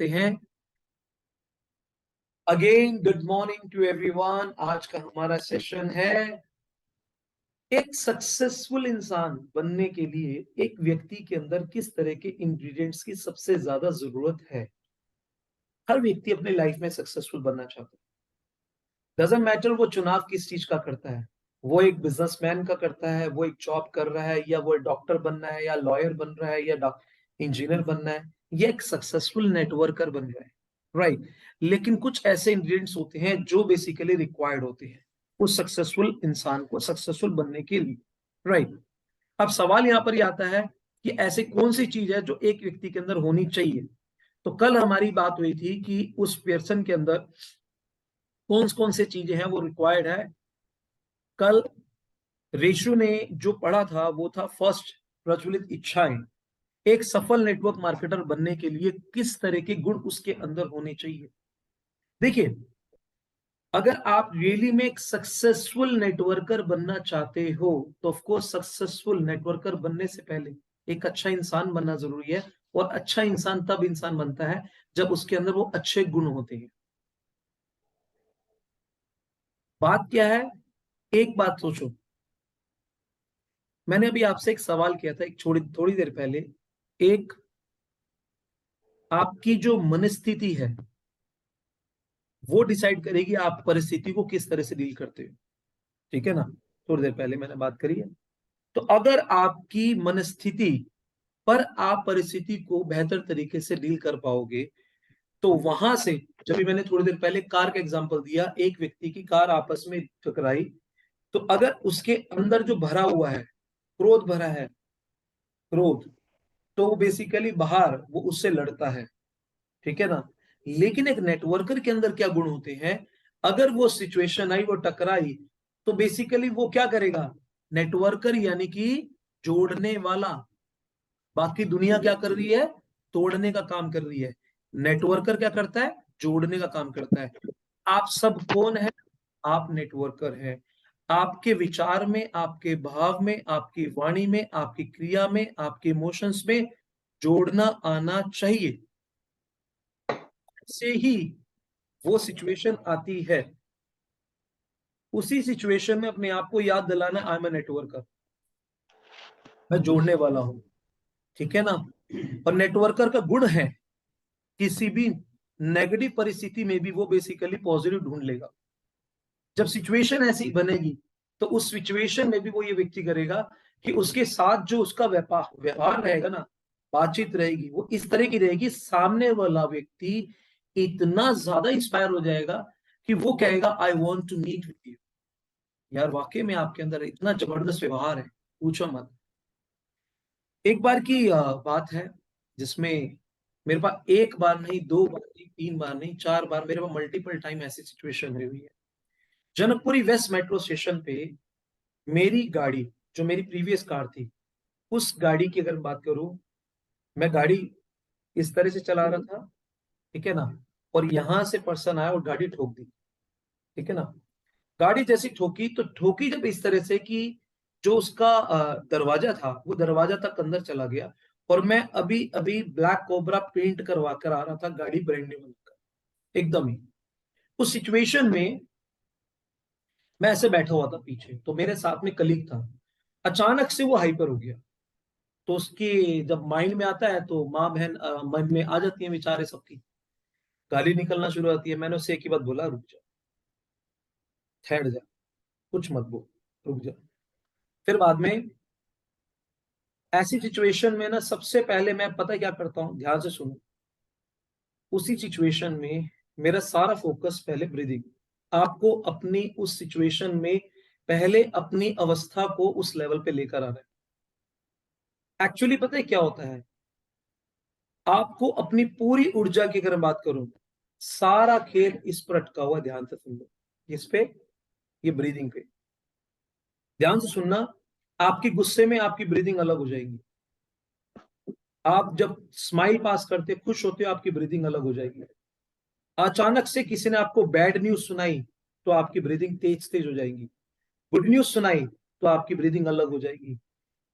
करते हैं। Again good morning to everyone. आज का हमारा सेशन है एक सक्सेसफुल इंसान बनने के लिए एक व्यक्ति के अंदर किस तरह के इंग्रेडिएंट्स की सबसे ज्यादा जरूरत है। हर व्यक्ति अपने लाइफ में सक्सेसफुल बनना चाहता है। डजंट मैटर वो चुनाव किस चीज का करता है, वो एक बिजनेसमैन का करता है, वो एक जॉब कर रहा है, या वो डॉक्टर बनना है, या लॉयर बन रहा है, या इंजीनियर बनना है, या एक सक्सेसफुल नेटवर्कर बन रहा है, राइट। लेकिन कुछ ऐसे इंग्रेडिएंट्स होते हैं जो बेसिकली रिक्वायर्ड होते हैं उस सक्सेसफुल इंसान को सक्सेसफुल बनने के लिए, राइट। अब सवाल यहां पर ये आता है कि ऐसे कौन सी चीज है जो एक व्यक्ति के अंदर होनी चाहिए। तो कल हमारी बात हुई थी कि उस पर्सन के अंदर कौन कौन से चीजें हैं वो रिक्वायर्ड है। कल रेशु ने जो पढ़ा था वो था फर्स्ट, प्रज्वलित इच्छाएं। एक सफल नेटवर्क मार्केटर बनने के लिए किस तरह के गुण उसके अंदर होने चाहिए। देखिए, अगर आप रियली में एक सक्सेसफुल नेटवर्कर बनना चाहते हो तो ऑफ कोर्स सक्सेसफुल नेटवर्कर बनने से पहले एक अच्छा इंसान बनना जरूरी है। और अच्छा इंसान तब इंसान बनता है जब उसके अंदर वो अच्छे गुण होते हैं। बात क्या है, एक बात सोचो। मैंने अभी आपसे एक सवाल किया था एक थोड़ी देर पहले। एक आपकी जो मनस्थिति है वो डिसाइड करेगी आप परिस्थिति को किस तरह से डील करते हो, ठीक है ना। थोड़ी देर पहले मैंने बात करी है। तो अगर आपकी मनस्थिति पर आप परिस्थिति को बेहतर तरीके से डील कर पाओगे तो वहां से, जब भी मैंने थोड़ी देर पहले कार का एग्जांपल दिया, एक व्यक्ति की कार आपस में टकराई, तो अगर उसके अंदर जो भरा हुआ है, क्रोध भरा है, क्रोध, तो वो बेसिकली बाहर वो उससे लड़ता है, ठीक है ना। लेकिन एक नेटवर्कर के अंदर क्या गुण होते हैं, अगर वो सिचुएशन आई, वो टकराई, तो बेसिकली वो क्या करेगा, नेटवर्कर यानी कि जोड़ने वाला। बाकी दुनिया क्या कर रही है, तोड़ने का काम कर रही है। नेटवर्कर क्या करता है, जोड़ने का काम करता है। आप सब कौन है, आप नेटवर्कर हैं। आपके विचार में, आपके भाव में, आपकी वाणी में, आपकी क्रिया में, आपके इमोशंस में जोड़ना आना चाहिए। से ही वो सिचुएशन आती है, उसी सिचुएशन में अपने आप को याद दिलाना, आई एम ए नेटवर्कर, मैं जोड़ने वाला हूं, ठीक है ना। और नेटवर्कर का गुण है किसी भी नेगेटिव परिस्थिति में भी वो बेसिकली पॉजिटिव ढूंढ लेगा। जब सिचुएशन ऐसी बनेगी तो उस सिचुएशन में भी वो ये व्यक्ति करेगा कि उसके साथ जो उसका व्यवहार रहेगा ना, बातचीत रहेगी, वो इस तरह की रहेगी, सामने वाला व्यक्ति इतना ज्यादा इंस्पायर हो जाएगा कि वो कहेगा I want to meet with you. यार वाकई में आपके अंदर इतना जबरदस्त व्यवहार है, पूछो मत। एक बार की बात है जिसमें मेरे पास एक बार नहीं, दो बार नहीं, तीन बार नहीं, चार बार, मेरे पास मल्टीपल टाइम ऐसी सिचुएशन हुई है। जनकपुरी वेस्ट मेट्रो स्टेशन पे मेरी गाड़ी, जो मेरी प्रीवियस कार थी, उस गाड़ी की अगर बात करूं, मैं गाड़ी इस तरह से चला रहा था, ठीक है ना। और यहां से पर्सन आया और गाड़ी ठोक दी, ठीक है ना। गाड़ी जैसी ठोकी तो ठोकी जब इस तरह से कि जो उसका दरवाजा था वो दरवाजा तक अंदर चला गया। और मैं अभी अभी ब्लैक कोबरा पेंट करवा कर आ रहा था, गाड़ी ब्रांड न्यू बनकर एकदम ही। उस सिचुएशन में मैं ऐसे बैठा हुआ था पीछे, तो मेरे साथ में कलीग था। अचानक से वो हाइपर हो गया। तो उसकी जब माइंड में आता है तो माँ बहन मन में आ जाती है बेचारे सबकी, गाली निकलना शुरू होती है। मैंने उससे एक ही बात बोला, रुक जा, ठहर जा, कुछ मत बोल, रुक जा। फिर बाद में ऐसी सिचुएशन में ना, सबसे पहले मैं पता है क्या करता हूँ, ध्यान से सुनो। उसी सिचुएशन में मेरा सारा फोकस पहले ब्रीदिंग। आपको अपनी उस सिचुएशन में पहले अपनी अवस्था को उस लेवल पे लेकर आना है। एक्चुअली पता है क्या होता है, आपको अपनी पूरी ऊर्जा की अगर बात करूं, सारा खेल इस पर अटका हुआ, ध्यान से सुन लो। इस पे, ये ब्रीदिंग पे ध्यान से सुनना। आपके गुस्से में आपकी ब्रीदिंग अलग हो जाएगी। आप जब स्माइल पास करते, खुश होते हो, आपकी ब्रीदिंग अलग हो जाएगी। अचानक से किसी ने आपको बैड न्यूज सुनाई तो आपकी ब्रीदिंग तेज तेज हो जाएगी। गुड न्यूज सुनाई तो आपकी ब्रीदिंग अलग हो जाएगी।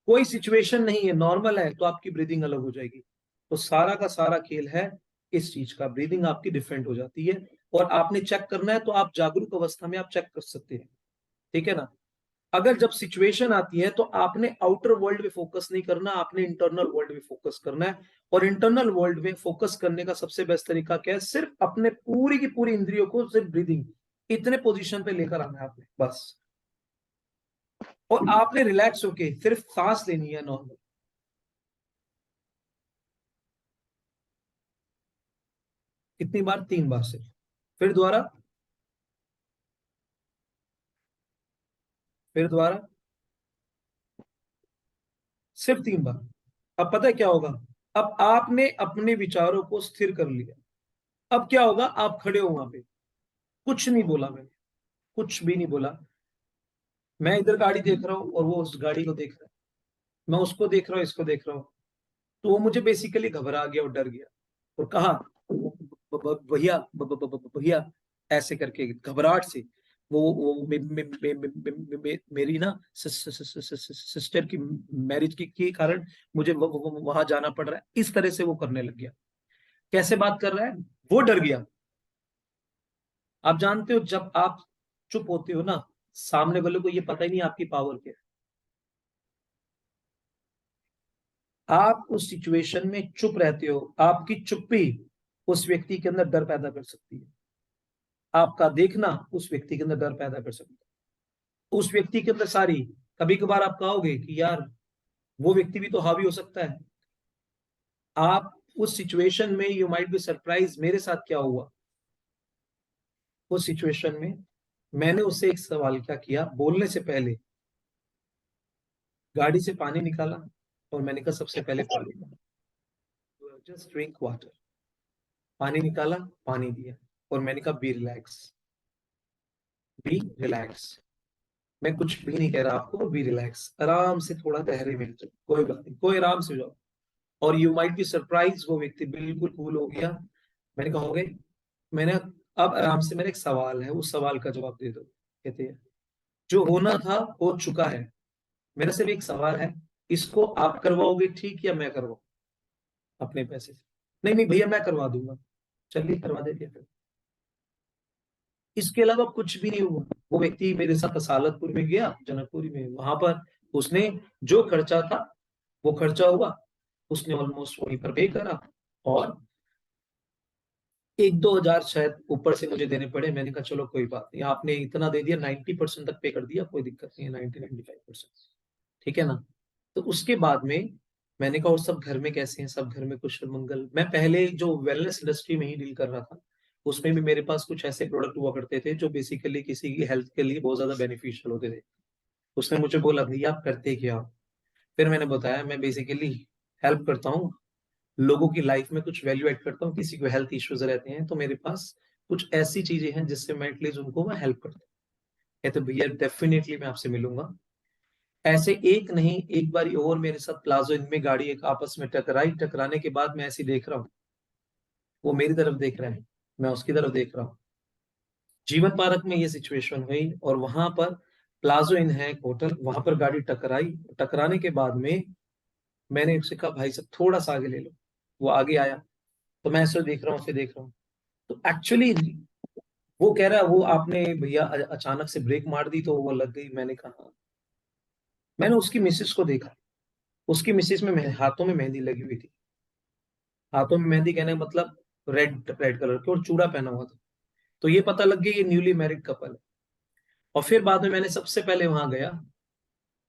कोई सिचुएशन नहीं है, नॉर्मल है, तो आपकी ब्रीदिंग अलग हो जाएगी। तो सारा का सारा खेल है इस चीज का, ब्रीदिंग आपकी डिफरेंट हो जाती है। और आपने चेक करना है तो आप जागरूक अवस्था में आप चेक कर सकते हैं, ठीक है ना। अगर जब सिचुएशन आती है तो आपने आउटर वर्ल्ड पे फोकस नहीं करना, आपने इंटरनल वर्ल्ड पे फोकस करना है। और इंटरनल वर्ल्ड में फोकस करने का सबसे बेस्ट तरीका क्या है, सिर्फ अपने पूरी की पूरी इंद्रियों को सिर्फ ब्रीदिंग इतने पोजीशन पे लेकर आना है आपने, बस। और आपने रिलैक्स होके सिर्फ सांस लेनी है नॉर्मल। कितनी बार? 3 बार सिर्फ। फिर दोबारा, फिर दोबारा, सिर्फ 3 बार। अब पता है क्या होगा, अब आपने अपने विचारों को स्थिर कर लिया। अब क्या होगा, आप खड़े हो वहां पे, कुछ नहीं बोला मैंने, कुछ भी नहीं बोला। मैं इधर गाड़ी देख रहा हूँ और वो उस गाड़ी को देख रहा है, मैं उसको देख रहा हूँ, इसको देख रहा हूँ। तो वो मुझे बेसिकली घबरा गया और डर गया और कहा, भैया, भैया, ऐसे करके घबराहट से। वो मेरी ना सिस्टर की मैरिज की कारण मुझे वहां जाना पड़ रहा है, इस तरह से वो करने लग गया। कैसे बात कर रहा है, वो डर गया। आप जानते हो, जब आप चुप होते हो ना, सामने वाले को ये पता ही नहीं आपकी पावर क्या है। आप उस सिचुएशन में चुप रहते हो, आपकी चुप्पी उस व्यक्ति के अंदर डर पैदा कर सकती है। आपका देखना उस व्यक्ति के अंदर डर पैदा कर सकता है। उस व्यक्ति के अंदर सारी, कभी कभार आप कहोगे कि यार वो व्यक्ति भी तो हावी हो सकता है। आप उस सिचुएशन में यू माइट बी सरप्राइज, मेरे साथ क्या हुआ उस सिचुएशन में। मैंने उससे एक सवाल क्या किया, बोलने से पहले गाड़ी से पानी निकाला और मैंने कहा सबसे पहले पानी, जस्ट ड्रिंक वाटर। पानी निकाला, पानी दिया और मैंने कहा बी रिलैक्स, बी रिलैक्स। मैं कुछ भी नहीं कह रहा आपको, बी रिलैक्स, आराम से थोड़ा गहरे में जाओ, कोई बात नहीं, कोई आराम से जाओ। और यू माइट बी सरप्राइज, वो व्यक्ति बिल्कुल कूल हो गया। मैंने कहा हो गए। मैंने, अब आराम से, मेरा एक सवाल है, उस सवाल का जवाब दे दो। कहते हैं जो होना था हो चुका है, मेरा सिर्फ एक सवाल है, इसको आप करवाओगे ठीक या मैं करवाऊं अपने पैसे से? नहीं नहीं भैया मैं करवा दूंगा। चलिए करवा देते फिर। इसके अलावा कुछ भी नहीं हुआ। वो व्यक्ति मेरे साथ सालतपुर में गया, जनकपुरी में, वहां पर उसने जो खर्चा था वो खर्चा हुआ, उसने ऑलमोस्ट वहीं पर पे करा। और 1-2 हजार शायद ऊपर से मुझे देने पड़े। मैंने कहा चलो कोई बात नहीं, आपने इतना दे दिया, 90% तक पे कर दिया, कोई दिक्कत नहीं है, 90-95%, ठीक है ना। तो उसके बाद में मैंने कहा और सब घर में कैसे हैं, सब घर में कुशल मंगल। मैं पहले जो वेलनेस इंडस्ट्री में ही डील कर रहा था, उसमें भी मेरे पास कुछ ऐसे प्रोडक्ट हुआ करते थे जो बेसिकली किसी की हेल्थ के लिए बहुत ज्यादा बेनिफिशियल होते थे। उसने मुझे बोला भैया आप करते क्या हो? फिर मैंने बताया मैं बेसिकली हेल्प करता हूँ, लोगों की लाइफ में कुछ वैल्यू ऐड करता हूँ। किसी को हेल्थ इश्यूज रहते हैं तो मेरे पास कुछ ऐसी चीजें हैं जिससे मैं एटलीस्ट उनको मैं हेल्प करता हूँ। कहते भैया डेफिनेटली मैं आपसे मिलूंगा। ऐसे एक नहीं, एक बार और मेरे साथ प्लाजो इनमें गाड़ी एक आपस में टकराई, टकराने के बाद मैं ऐसे देख रहा हूँ, वो मेरी तरफ देख रहे हैं, मैं उसकी तरफ देख रहा हूँ। जीवन पार्क में ये सिचुएशन हुई और वहां पर प्लाजो इन है एक होटल, वहां पर गाड़ी टकराई। टकराने के बाद में मैंने उससे कहा भाई साहब थोड़ा सा आगे ले लो। वो आगे आया, तो मैं ऐसे देख रहा हूँ, उसे देख रहा हूँ। तो एक्चुअली वो कह रहा है वो आपने भैया अचानक से ब्रेक मार दी तो वो लग गई। मैंने कहा हाँ। मैंने उसकी मिसेस को देखा, उसकी मिसेस में हाथों में मेहंदी लगी हुई थी। हाथों में मेहंदी कहने का मतलब रेड रेड कलर की, और चूड़ा पहना हुआ था। तो ये पता लग गया ये न्यूली मैरिड कपल है। और फिर बाद में मैंने सबसे पहले वहां गया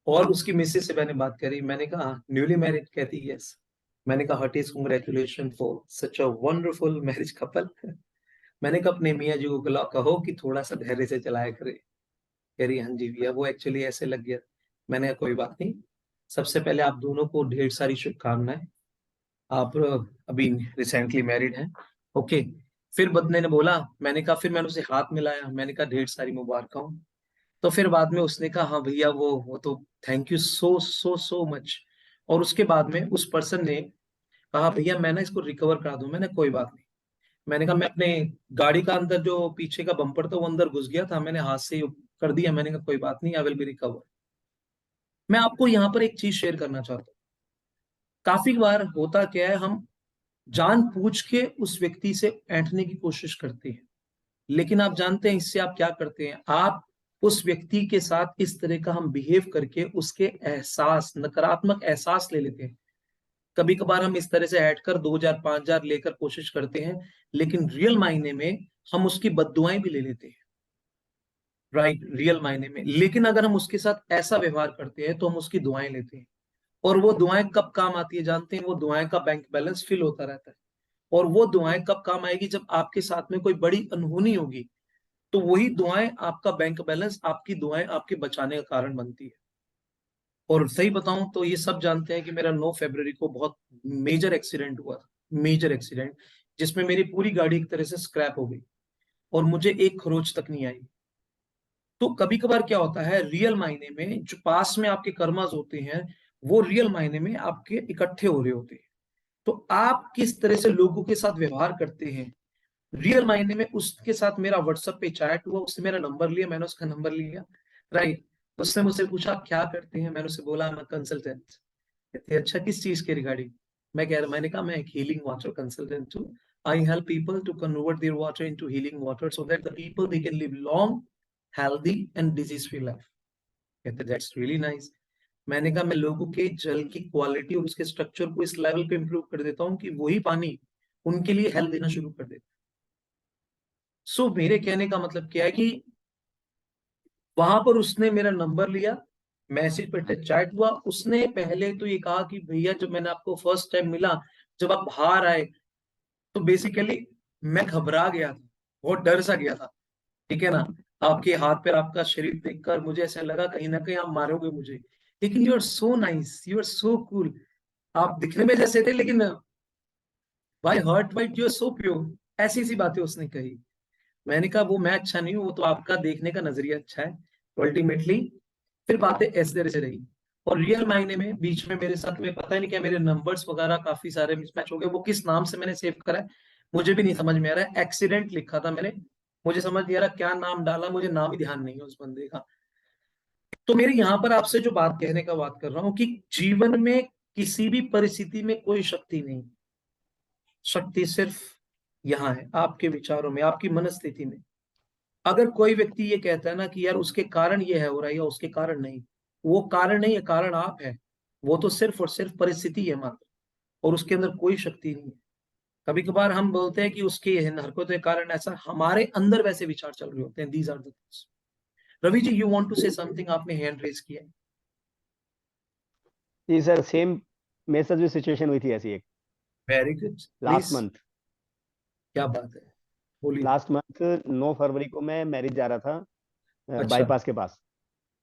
और उसकी मिसेस से मैंने बात करी। मैंने कहा न्यूली मैरिड? कहती यस। मैंने कहा heart is congratulation for such a wonderful marriage couple. मैंने कहा अपने मियाँ जी को कहो कि थोड़ा सा धैर्य से चलाया करे। कह रही हाँ जी भैया वो एक्चुअली ऐसे लग गया। मैंने कहा कोई बात नहीं, सबसे पहले आप दोनों को ढेर सारी शुभकामनाएं। आप अभी रिसेंटली मैरिड हैं, ओके। फिर बंदे ने बोला, मैंने कहा, फिर मैंने उसे हाथ मिलाया, मैंने कहा ढेर सारी मुबारक हो। तो फिर बाद में उसने कहा हाँ भैया वो तो thank you so so so much. और उसके बाद में उस पर्सन ने कहा भैया मैं ना इसको रिकवर करा दूं। मैंने कोई बात नहीं। मैंने कहा मैं अपने गाड़ी का अंदर जो पीछे का बम्पर था वो अंदर घुस गया था, मैंने हाथ से कर दिया। मैंने कहा कोई बात नहीं, आई विल बी रिकवर। मैं आपको यहाँ पर एक चीज शेयर करना चाहता हूँ। काफी बार होता क्या है, हम जानबूझ के उस व्यक्ति से ऐंठने की कोशिश करते हैं। लेकिन आप जानते हैं इससे आप क्या करते हैं, आप उस व्यक्ति के साथ इस तरह का हम बिहेव करके उसके एहसास, नकारात्मक एहसास ले लेते हैं। कभी कभार हम इस तरह से हटकर 2,000 5,000 लेकर कोशिश करते हैं, लेकिन रियल मायने में हम उसकी बद्दुआएं भी ले लेते हैं। राइट, रियल मायने में। लेकिन अगर हम उसके साथ ऐसा व्यवहार करते हैं तो हम उसकी दुआएं लेते हैं। और वो दुआएं कब काम आती है जानते हैं? वो दुआएं का बैंक बैलेंस फिल होता रहता है। और वो दुआएं कब काम आएगी? जब आपके साथ में कोई बड़ी अनहोनी होगी, तो वही दुआएं आपका बैंक बैलेंस, आपकी दुआएं आपके बचाने का कारण बनती है। और सही बताऊं तो ये सब जानते हैं कि मेरा 9 फरवरी को बहुत मेजर एक्सीडेंट हुआ था, मेजर एक्सीडेंट, जिसमें मेरी पूरी गाड़ी एक तरह से स्क्रैप हो गई और मुझे एक खरोच तक नहीं आई। तो कभी कभार क्या होता है, रियल मायने में जो पास में आपके कर्मास होते हैं, वो रियल मायने में आपके इकट्ठे हो रहे होते हैं। तो आप किस तरह से लोगों के साथ व्यवहार करते हैं, रियल मायने में। उसके साथ मेरा व्हाट्सएप पे चैट हुआ, उसने मेरा नंबर लिया, मैंने उसका नंबर लिया। राइट, उसने मुझसे पूछा आप क्या करते हैं, मैंने उसे बोला मैं कंसल्टेंट। कहते अच्छा, किस चीज के रिगार्डिंग? मैंने कहा मैं एक हीलिंग वाटर कंसल्टेंट हूँ। I help people to convert their water into healing water so that the people they can live long, healthy and disease free life. कहते दैट्स रियली नाइस। मैंने कहा मैं लोगों के जल की क्वालिटी और उसके स्ट्रक्चर को इस लेवल पे इंप्रूव कर देता हूँ कि वही पानी उनके लिए हेल्थ देना शुरू कर देता। सो मेरे कहने का मतलब क्या है कि वहां पर उसने मेरा नंबर लिया, मैसेज पर चैट हुआ। उसने पहले तो ये कहा कि भैया जब मैंने आपको फर्स्ट टाइम मिला, जब आप बाहर आए, तो बेसिकली मैं घबरा गया था, बहुत डर सा गया था। ठीक है ना, आपके हाथ पैर, आपका शरीर देखकर मुझे ऐसा लगा कहीं ना कहीं आप मारोगे मुझे। लेकिन you are so nice, you are so cool. आप दिखने में जैसे थे, लेकिन भाई heart white, you are so pure. ऐसी सी बातें उसने कही। मैंने कहा वो मैं अच्छा नहीं हूं, वो तो आपका देखने का नजरिया अच्छा है। अल्टीमेटली फिर बातें इस तरह से रही। और रियल मायने में बीच में मेरे साथ में पता ही नहीं क्या, मेरे नंबर्स वगैरह काफी सारे मिसमैच हो गए। वो किस नाम से मैंने सेव करा है मुझे भी नहीं समझ में आ रहा है। एक्सीडेंट लिखा था मैंने, मुझे समझ नहीं आ रहा क्या नाम डाला, मुझे नाम ही ध्यान नहीं है उस बंदे का। तो मेरे यहाँ पर आपसे जो बात कहने का बात कर रहा हूँ कि जीवन में किसी भी परिस्थिति में कोई शक्ति नहीं, शक्ति सिर्फ यहाँ है आपके विचारों में, आपकी मनस्थिति में। अगर कोई व्यक्ति ये कहता है ना कि यार उसके कारण ये है हो रहा है या उसके कारण नहीं, वो कारण नहीं है, कारण आप है। वो तो सिर्फ और सिर्फ परिस्थिति है मात्र, और उसके अंदर कोई शक्ति नहीं है। कभी कभार हम बोलते हैं कि उसकी हरकतों के कारण ऐसा, हमारे अंदर वैसे विचार चल रहे होते हैं। These are the things. Ravi ji, you want to say something? आपने हैंड रेज किया है। जी सर, सेम मेरे साथ भी सिचुएशन हुई थी ऐसी एक very good, last please. Month. क्या बात है, बोलिए। लास्ट मंथ 9 फरवरी को मैं मैरिज जा रहा था अच्छा। बाईपास के पास।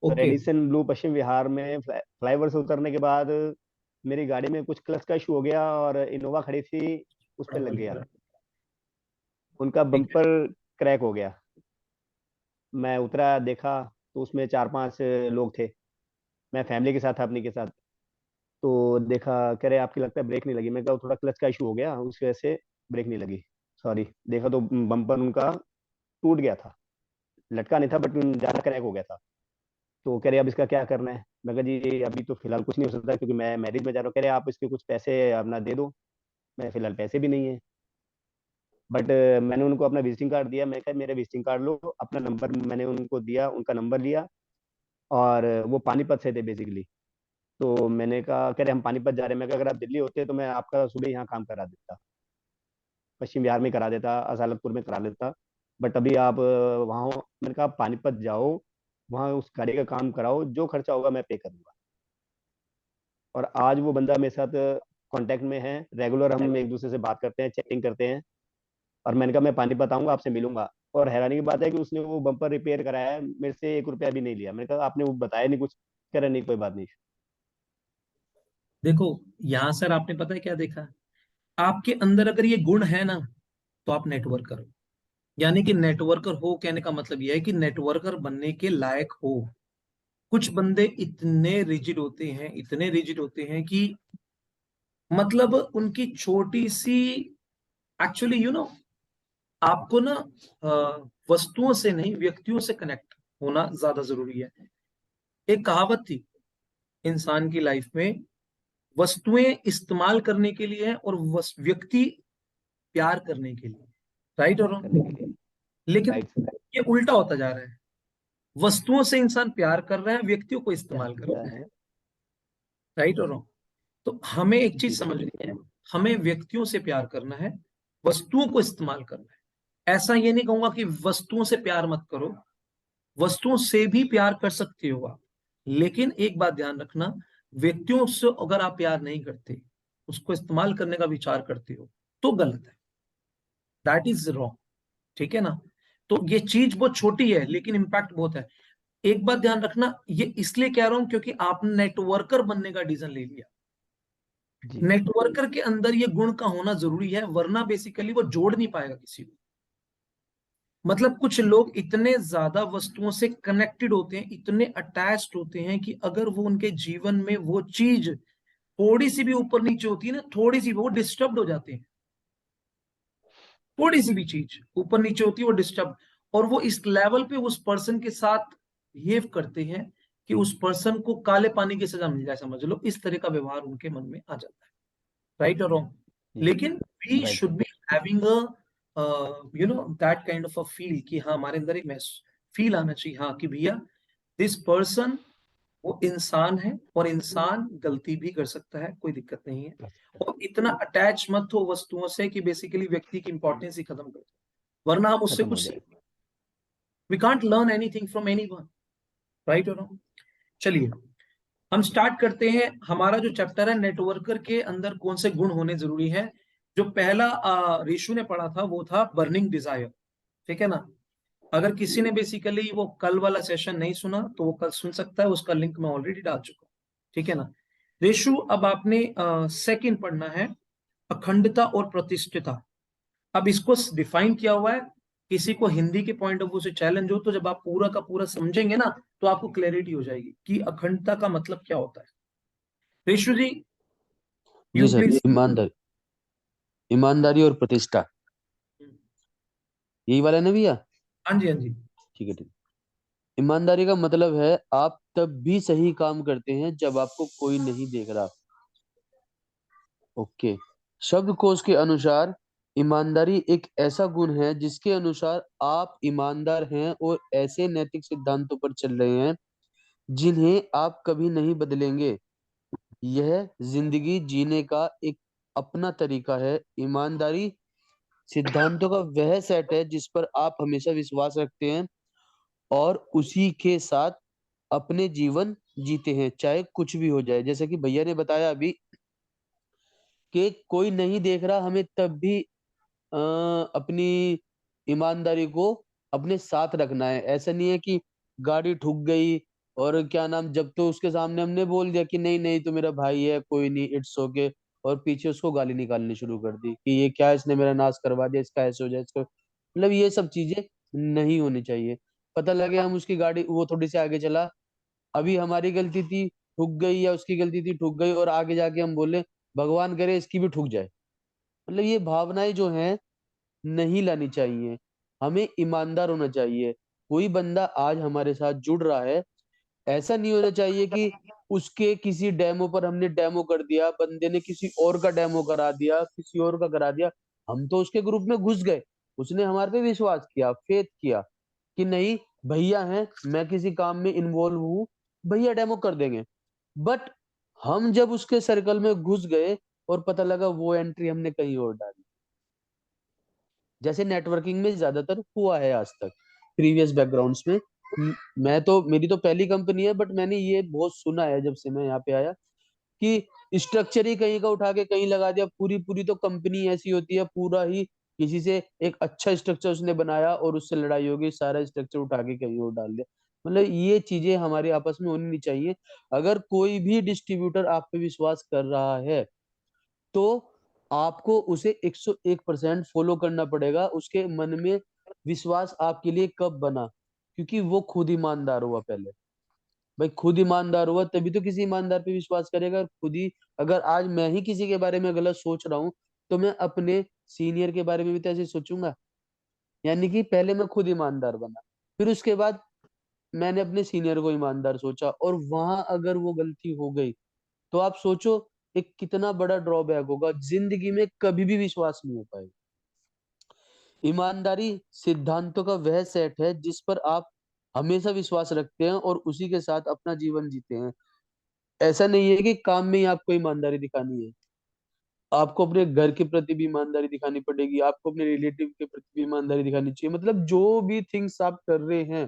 तो okay. Radisson Blu Paschim Vihar में फ्लाईओवर से उतरने के बाद मेरी गाड़ी में कुछ क्लच का इशू हो गया और इनोवा खड़ी थी, उस पर लग गया। उनका ठीक है। बम्पर क्रैक हो गया। मैं उतरा, देखा तो उसमें 4-5 लोग थे। मैं फैमिली के साथ था, अपनी के साथ। तो देखा, कह रहे आपकी लगता है ब्रेक नहीं लगी। मैं कहा थोड़ा क्लच का इशू हो गया, उस वजह से ब्रेक नहीं लगी, सॉरी। देखा तो बम्पर उनका टूट गया था, लटका नहीं था बट ज्यादा क्रैक हो गया था। तो कह रहे अब इसका क्या करना है? मैं कहा जी अभी तो फिलहाल कुछ नहीं हो सकता, क्योंकि मैं मैरिज में जा रहा हूँ। कह रहे आप इसके कुछ पैसे अपना दे दो। मैं फिलहाल पैसे भी नहीं है, बट मैंने उनको अपना विजिटिंग कार्ड दिया। मैं कहा मेरे विजिटिंग कार्ड लो, अपना नंबर मैंने उनको दिया, उनका नंबर लिया। और वो पानीपत से थे बेसिकली। तो मैंने कहा, कह रहे हम पानीपत जा रहे हैं। मैं कहा अगर आप दिल्ली होते तो मैं आपका सुबह यहाँ काम करा देता, पश्चिम बिहार में करा देता, असालतपुर में करा देता। बट अभी आप वहाँ हो। मैंने कहा आप पानीपत जाओ, वहाँ उस गाड़ी का काम कराओ, जो खर्चा होगा मैं पे करूंगा। और आज वो बंदा मेरे साथ कांटेक्ट में है, रेगुलर हम एक दूसरे से बात करते हैं, चैटिंग करते हैं। और मैंने कहा मैं पानीपत आऊंगा, आपसे मिलूंगा। और हैरानी की बात है कि उसने वो बम्पर रिपेयर कराया है, मेरे से 1 रुपया भी नहीं लिया। मैंने कहा आपने वो बताया नहीं कुछ? कह रहा नहीं, कोई बात नहीं। देखो, यहाँ सर आपने पता है क्या देखा, आपके अंदर अगर ये गुण है ना, तो आप नेटवर्क करो। यानी कि नेटवर्कर हो कहने का मतलब यह है कि नेटवर्कर बनने के लायक हो। कुछ बंदे इतने रिजिड होते हैं, इतने रिजिड होते हैं कि मतलब उनकी छोटी सी, एक्चुअली आपको ना वस्तुओं से नहीं, व्यक्तियों से कनेक्ट होना ज्यादा जरूरी है। एक कहावत थी इंसान की लाइफ में, वस्तुएं इस्तेमाल करने के लिए है और व्यक्ति प्यार करने के लिए। राइट और करने रॉन्ग? के लिए। लेकिन राइट सर। ये उल्टा होता जा रहा है, वस्तुओं से इंसान प्यार कर रहा है, व्यक्तियों को प्यार इस्तेमाल कर करता रहा है। है। राइट और रॉन्ग? तो हमें एक जी चीज सर। समझनी है, हमें व्यक्तियों से प्यार करना है, वस्तुओं को इस्तेमाल करना है। ऐसा ये नहीं कहूंगा कि वस्तुओं से प्यार मत करो, वस्तुओं से भी प्यार कर सकते हो आप, लेकिन एक बात ध्यान रखना, व्यक्तियों से अगर आप प्यार नहीं करते, उसको इस्तेमाल करने का विचार करते हो, तो गलत है, दैट इज रॉन्ग। ठीक है ना? तो ये चीज बहुत छोटी है लेकिन इम्पैक्ट बहुत है। एक बात ध्यान रखना, ये इसलिए कह रहा हूं क्योंकि आपने नेटवर्कर बनने का डिसीजन ले लिया। जी। नेटवर्कर के अंदर ये गुण का होना जरूरी है, वरना बेसिकली वो जोड़ नहीं पाएगा किसी को। मतलब कुछ लोग इतने ज्यादा वस्तुओं से कनेक्टेड होते हैं, इतने अटैच्ड होते हैं कि अगर वो उनके जीवन में वो चीज थोड़ी सी भी ऊपर नीचे होती है ना, थोड़ी सी वो डिस्टर्ब हो जाते हैं। थोड़ी सी भी चीज ऊपर नीचे होती है वो डिस्टर्ब, और वो इस लेवल पे उस पर्सन के साथ बिहेव करते हैं कि उस पर्सन को काले पानी की सजा मिल जाए, समझ लो, इस तरह का व्यवहार उनके मन में आ जाता है। राइट और रॉन्ग? जी सर। लेकिन we right should sir. Be having a that kind of a feel, कि हाँ हमारे अंदर एक फील आना चाहिए, हाँ कि भैया दिस पर्सन वो इंसान है, और इंसान गलती भी कर सकता है, कोई दिक्कत नहीं है। कर सकता और इतना अटैच मत हो वस्तुओं से कि बेसिकली व्यक्ति की इंपॉर्टेंस ही खत्म कर दो, वरना हम है। उससे खत्म हो कुछ जाए। सीख, we can't learn anything from anyone. Right और रॉन्ग? चलिए हम स्टार्ट करते हैं हमारा जो चैप्टर है, नेटवर्कर के अंदर कौन से गुण होने जरूरी है। जो पहला ऋषु ने पढ़ा था वो था बर्निंग डिजायर। ठीक है ना? अगर किसी ने बेसिकली वो कल वाला सेशन नहीं सुना तो वो कल सुन सकता है, उसका लिंक मैं ऑलरेडी डाल चुका हूं। ठीक है ना? ऋषु, अब आपने सेकंड पढ़ना है, अखंडता और प्रतिष्ठिता। अब इसको डिफाइन किया हुआ है, किसी को हिंदी के पॉइंट ऑफ व्यू से चैलेंज हो तो जब आप पूरा का पूरा समझेंगे ना, तो आपको क्लैरिटी हो जाएगी कि अखंडता का मतलब क्या होता है। ऋषु जी, जी यू सर। प्लीज। ईमानदारी और प्रतिष्ठा, यही वाला है ना भैया? हाँ जी, हाँ जी। ठीक है, ठीक। ईमानदारी का मतलब है आप तब भी सही काम करते हैं जब आपको कोई नहीं देख रहा। ओके। शब्दकोश के अनुसार ईमानदारी एक ऐसा गुण है जिसके अनुसार आप ईमानदार हैं और ऐसे नैतिक सिद्धांतों पर चल रहे हैं जिन्हें आप कभी नहीं बदलेंगे। यह जिंदगी जीने का एक अपना तरीका है। ईमानदारी सिद्धांतों का वह सेट है जिस पर आप हमेशा विश्वास रखते हैं और उसी के साथ अपने जीवन जीते हैं, चाहे कुछ भी हो जाए। जैसे कि भैया ने बताया अभी कि कोई नहीं देख रहा, हमें तब भी अपनी ईमानदारी को अपने साथ रखना है। ऐसा नहीं है कि गाड़ी ठुक गई और क्या नाम, जब तो उसके सामने हमने बोल दिया कि नहीं नहीं तो मेरा भाई है, कोई नहीं, इट्स ओके, और पीछे उसको गाली निकालनी शुरू कर दी कि ये क्या, इसने मेरा नाश करवा दिया, इसका ऐसे हो जाए, इसको, मतलब ये सब चीजें नहीं होनी चाहिए। पता लगे हम उसकी गाड़ी, वो थोड़ी सी आगे चला, अभी हमारी गलती थी ठुक गई या उसकी गलती थी ठुक गई, और आगे जाके हम बोले भगवान करे इसकी भी ठुक जाए, मतलब ये भावनाएं जो हैं नहीं लानी चाहिए। हमें ईमानदार होना चाहिए। कोई बंदा आज हमारे साथ जुड़ रहा है, ऐसा नहीं होना चाहिए कि उसके किसी डेमो पर हमने डेमो कर दिया, बंदे ने किसी और का डेमो करा दिया, किसी और का करा दिया, हम तो उसके ग्रुप में घुस गए, उसने हमारे पे विश्वास किया, फेथ किया कि नहीं भैया हैं, मैं किसी काम में इन्वॉल्व हूँ, भैया डेमो कर देंगे। बट हम जब उसके सर्कल में घुस गए और पता लगा वो एंट्री हमने कहीं और डाली। जैसे नेटवर्किंग में ज्यादातर हुआ है आज तक प्रीवियस बैकग्राउंड्स में। मैं तो, मेरी तो पहली कंपनी है, बट मैंने ये बहुत सुना है जब से मैं यहाँ पे आया कि स्ट्रक्चर ही कहीं का उठा के कहीं लगा दिया। पूरी पूरी तो कंपनी ऐसी होती है, पूरा ही किसी से एक अच्छा स्ट्रक्चर उसने बनाया और उससे लड़ाई होगी, सारा स्ट्रक्चर उठा के कहीं और डाल दिया। मतलब ये चीजें हमारे आपस में होनी नहीं चाहिए। अगर कोई भी डिस्ट्रीब्यूटर आप पे विश्वास कर रहा है तो आपको उसे 101% फॉलो करना पड़ेगा। उसके मन में विश्वास आपके लिए कब बना? क्योंकि वो खुद ईमानदार हुआ पहले। भाई खुद ईमानदार हुआ तभी तो किसी ईमानदार पे विश्वास करेगा। खुद ही, अगर आज मैं ही किसी के बारे में गलत सोच रहा हूँ तो मैं अपने सीनियर के बारे में भी तो ऐसे सोचूंगा। यानी कि पहले मैं खुद ईमानदार बना, फिर उसके बाद मैंने अपने सीनियर को ईमानदार सोचा, और वहां अगर वो गलती हो गई तो आप सोचो एक कितना बड़ा ड्रॉबैक होगा, जिंदगी में कभी भी विश्वास नहीं हो पाएगा। ईमानदारी सिद्धांतों का वह सेट है जिस पर आप हमेशा विश्वास रखते हैं और उसी के साथ अपना जीवन जीते हैं। ऐसा नहीं है कि काम में ही आपको ईमानदारी दिखानी है, आपको अपने घर के प्रति भी ईमानदारी दिखानी पड़ेगी, आपको अपने रिलेटिव के प्रति भी ईमानदारी दिखानी चाहिए। मतलब जो भी थिंग्स आप कर रहे हैं,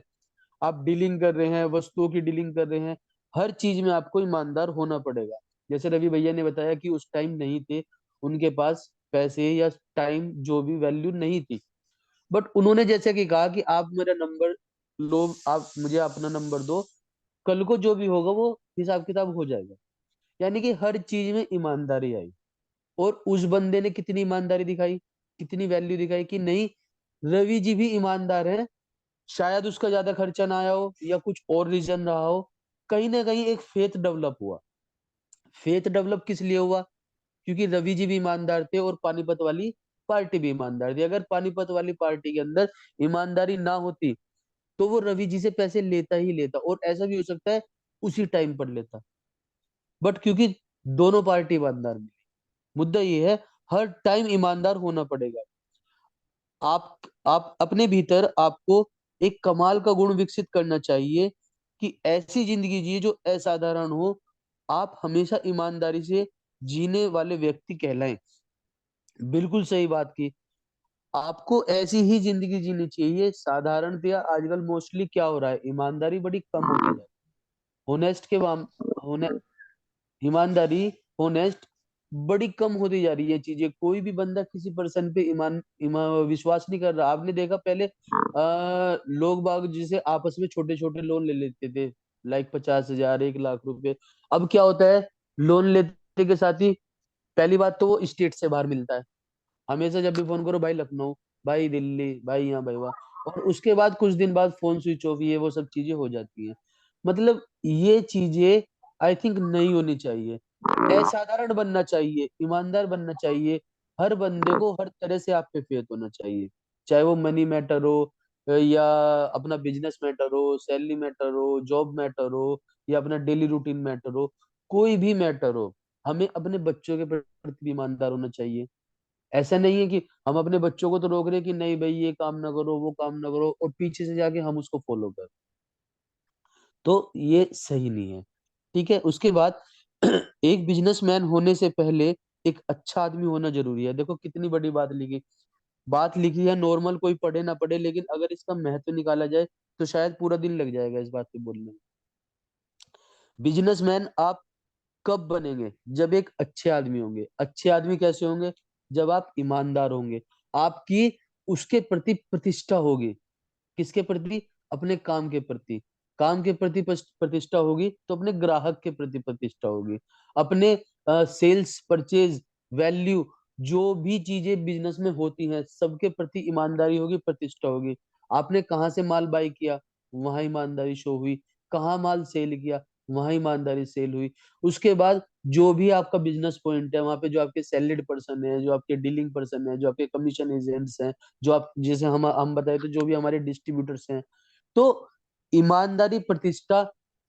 आप डीलिंग कर रहे हैं, वस्तुओं की डीलिंग कर रहे हैं, हर चीज में आपको ईमानदार होना पड़ेगा। जैसे रवि भैया ने बताया कि उस टाइम नहीं थे उनके पास पैसे या टाइम, जो भी वैल्यू नहीं थी, बट उन्होंने जैसे कि कहा कि आप मेरा नंबर लो, आप मुझे अपना नंबर दो, कल को जो भी होगा वो हिसाब किताब हो जाएगा। यानी कि हर चीज में ईमानदारी आई। और उस बंदे ने कितनी ईमानदारी दिखाई, कितनी वैल्यू दिखाई कि नहीं, रवि जी भी ईमानदार है, शायद उसका ज्यादा खर्चा ना आया हो या कुछ और रीजन रहा हो, कहीं ना कहीं एक फेथ डेवलप हुआ। फेथ डेवलप किस लिए हुआ? क्योंकि रवि जी भी ईमानदार थे और पानीपत वाली पार्टी भी ईमानदार थी। अगर पानीपत वाली पार्टी के अंदर ईमानदारी ना होती तो वो रवि जी से पैसे लेता ही लेता, और ऐसा भी हो सकता है उसी टाइम पर लेता, बट क्योंकि दोनों पार्टी ईमानदार मिली। मुद्दा ये है, हर टाइम ईमानदार होना पड़ेगा। आप अपने भीतर आपको एक कमाल का गुण विकसित करना चाहिए कि ऐसी जिंदगी जिए जो असाधारण हो। आप हमेशा ईमानदारी से जीने वाले व्यक्ति कहलाएं। बिल्कुल सही बात की। आपको ऐसी ही जिंदगी जीनी चाहिए। साधारणतया आजकल मोस्टली क्या हो रहा है, ईमानदारी बड़ी कम होती जा रही है। होनेस्ट के होने ईमानदारी, होनेस्ट बड़ी कम होती जा रही है चीजें। कोई भी बंदा किसी पर्सन पे विश्वास नहीं कर रहा। आपने देखा पहले लोग बाग जिसे आपस में छोटे छोटे लोन ले लेते थे, लाइक 50,000 1 लाख रुपए। अब क्या होता है, लोन लेते के साथ ही पहली बात तो वो स्टेट से बाहर मिलता है। हमेशा जब भी फोन करो, भाई लखनऊ, भाई दिल्ली, भाई यहाँ, भाई वहाँ, और उसके बाद कुछ दिन बाद फोन स्विच ऑफ, ये वो सब चीजें हो जाती हैं। मतलब ये चीजें आई थिंक नहीं होनी चाहिए। असाधारण बनना चाहिए, ईमानदार बनना चाहिए। हर बंदे को हर तरह से आप पे फेथ होना चाहिए, चाहे वो मनी मैटर हो, या अपना बिजनेस मैटर हो, सैलरी मैटर हो, जॉब मैटर हो, या अपना डेली रूटीन मैटर हो, कोई भी मैटर हो। हमें अपने बच्चों के प्रति भी ईमानदार होना चाहिए। ऐसा नहीं है कि हम अपने बच्चों को तो रोक रहे हैं कि नहीं भाई ये काम ना करो, वो काम ना करो, और पीछे से जाके हम उसको फॉलो कर, तो ये सही नहीं है। ठीक है, उसके बाद एक बिजनेसमैन होने से पहले एक अच्छा आदमी होना जरूरी है। देखो कितनी बड़ी बात लिखी है। नॉर्मल कोई पढ़े ना पढ़े, लेकिन अगर इसका महत्व निकाला जाए तो शायद पूरा दिन लग जाएगा इस बात पे बोलने में। बिजनेसमैन आप कब बनेंगे? जब एक अच्छे आदमी होंगे। अच्छे आदमी कैसे होंगे? जब आप ईमानदार होंगे, आपकी उसके प्रति प्रतिष्ठा होगी। किसके प्रति? अपने काम के प्रति। काम के प्रति प्रतिष्ठा होगी तो अपने ग्राहक के प्रति प्रतिष्ठा होगी। अपने सेल्स, परचेज, वैल्यू, जो भी चीजें बिजनेस में होती हैं सबके प्रति ईमानदारी होगी, प्रतिष्ठा होगी। आपने कहाँ से माल बाय किया, वहां ईमानदारी शो हुई। कहाँ माल सेल किया, वहां ईमानदारी सेल हुई। उसके बाद जो भी आपका बिजनेस पॉइंट है, वहां पे जो आपके सैलरीड पर्सन है, जो आपके डीलिंग पर्सन है, जो आपके कमीशन एजेंट्स हैं, जो आप जैसे हम बताए तो जो भी हमारे डिस्ट्रीब्यूटर्स हैं, तो ईमानदारी प्रतिष्ठा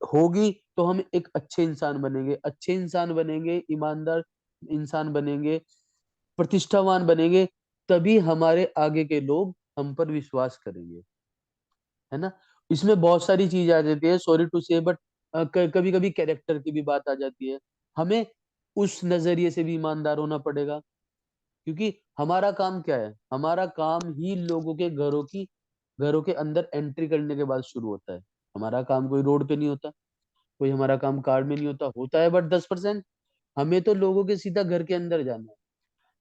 होगी तो हम एक अच्छे इंसान बनेंगे। अच्छे इंसान बनेंगे, ईमानदार इंसान बनेंगे, प्रतिष्ठावान बनेंगे, तभी हमारे आगे के लोग हम पर विश्वास करेंगे। है ना? इसमें बहुत सारी चीज आ जाती है, सॉरी टू से, बट कभी कभी कैरेक्टर की भी बात आ जाती है। हमें उस नजरिए से भी ईमानदार होना पड़ेगा, क्योंकि हमारा काम क्या है? हमारा काम ही लोगों के घरों के अंदर एंट्री करने के बाद शुरू होता है। हमारा काम कोई रोड पे नहीं होता, कोई हमारा काम कार में नहीं होता, होता है बट 10%। हमें तो लोगों के सीधा घर के अंदर जाना है।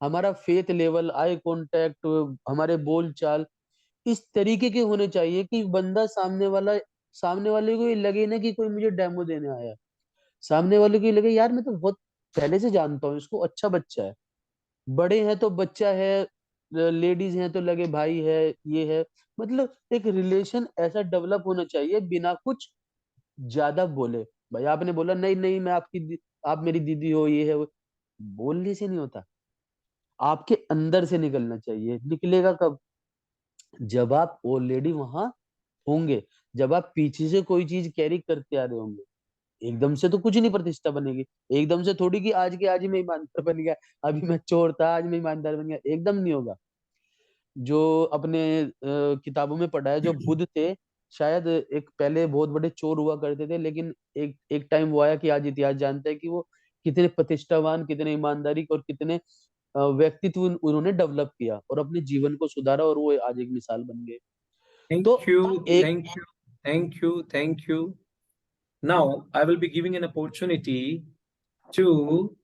हमारा फेथ लेवल, आई कांटेक्ट, हमारे बोल चाल इस तरीके के होने चाहिए कि बंदा सामने वाले को ये लगे ना कि कोई मुझे डेमो देने आया है। सामने वाले को ये लगे यार मैं तो बहुत पहले से जानता हूँ इसको, अच्छा बच्चा है। बड़े हैं तो बच्चा है, लेडीज हैं तो लगे भाई है, ये है। मतलब एक रिलेशन ऐसा डेवलप होना चाहिए बिना कुछ ज्यादा बोले। भाई आपने बोला नहीं नहीं मैं आप मेरी दीदी हो, ये है वो, बोलने से नहीं होता, आपके अंदर से निकलना चाहिए। निकलेगा कब? जब आप ऑलरेडी वहां होंगे, जब आप पीछे से कोई चीज कैरी करते आ रहे होंगे। एकदम से तो कुछ नहीं प्रतिष्ठा बनेगी। एकदम से थोड़ी कि आज के आज ही मैं ईमानदार बन गया, अभी मैं चोर था आज मैं ईमानदार बन गया, एकदम नहीं होगा। जो अपने किताबों में पढ़ा है, जो बुद्ध थे शायद एक पहले बहुत बड़े चोर हुआ करते थे, लेकिन एक एक टाइम वो आया कि आज इतिहास जानता है कि वो कितने प्रतिष्ठावान, कितने ईमानदारी और कितने व्यक्तित्व उन्होंने डेवलप किया और अपने जीवन को सुधारा, और वो आज एक मिसाल बन गए। तो Thank you, एक thank you, thank you, thank you. Now I will be giving an opportunity to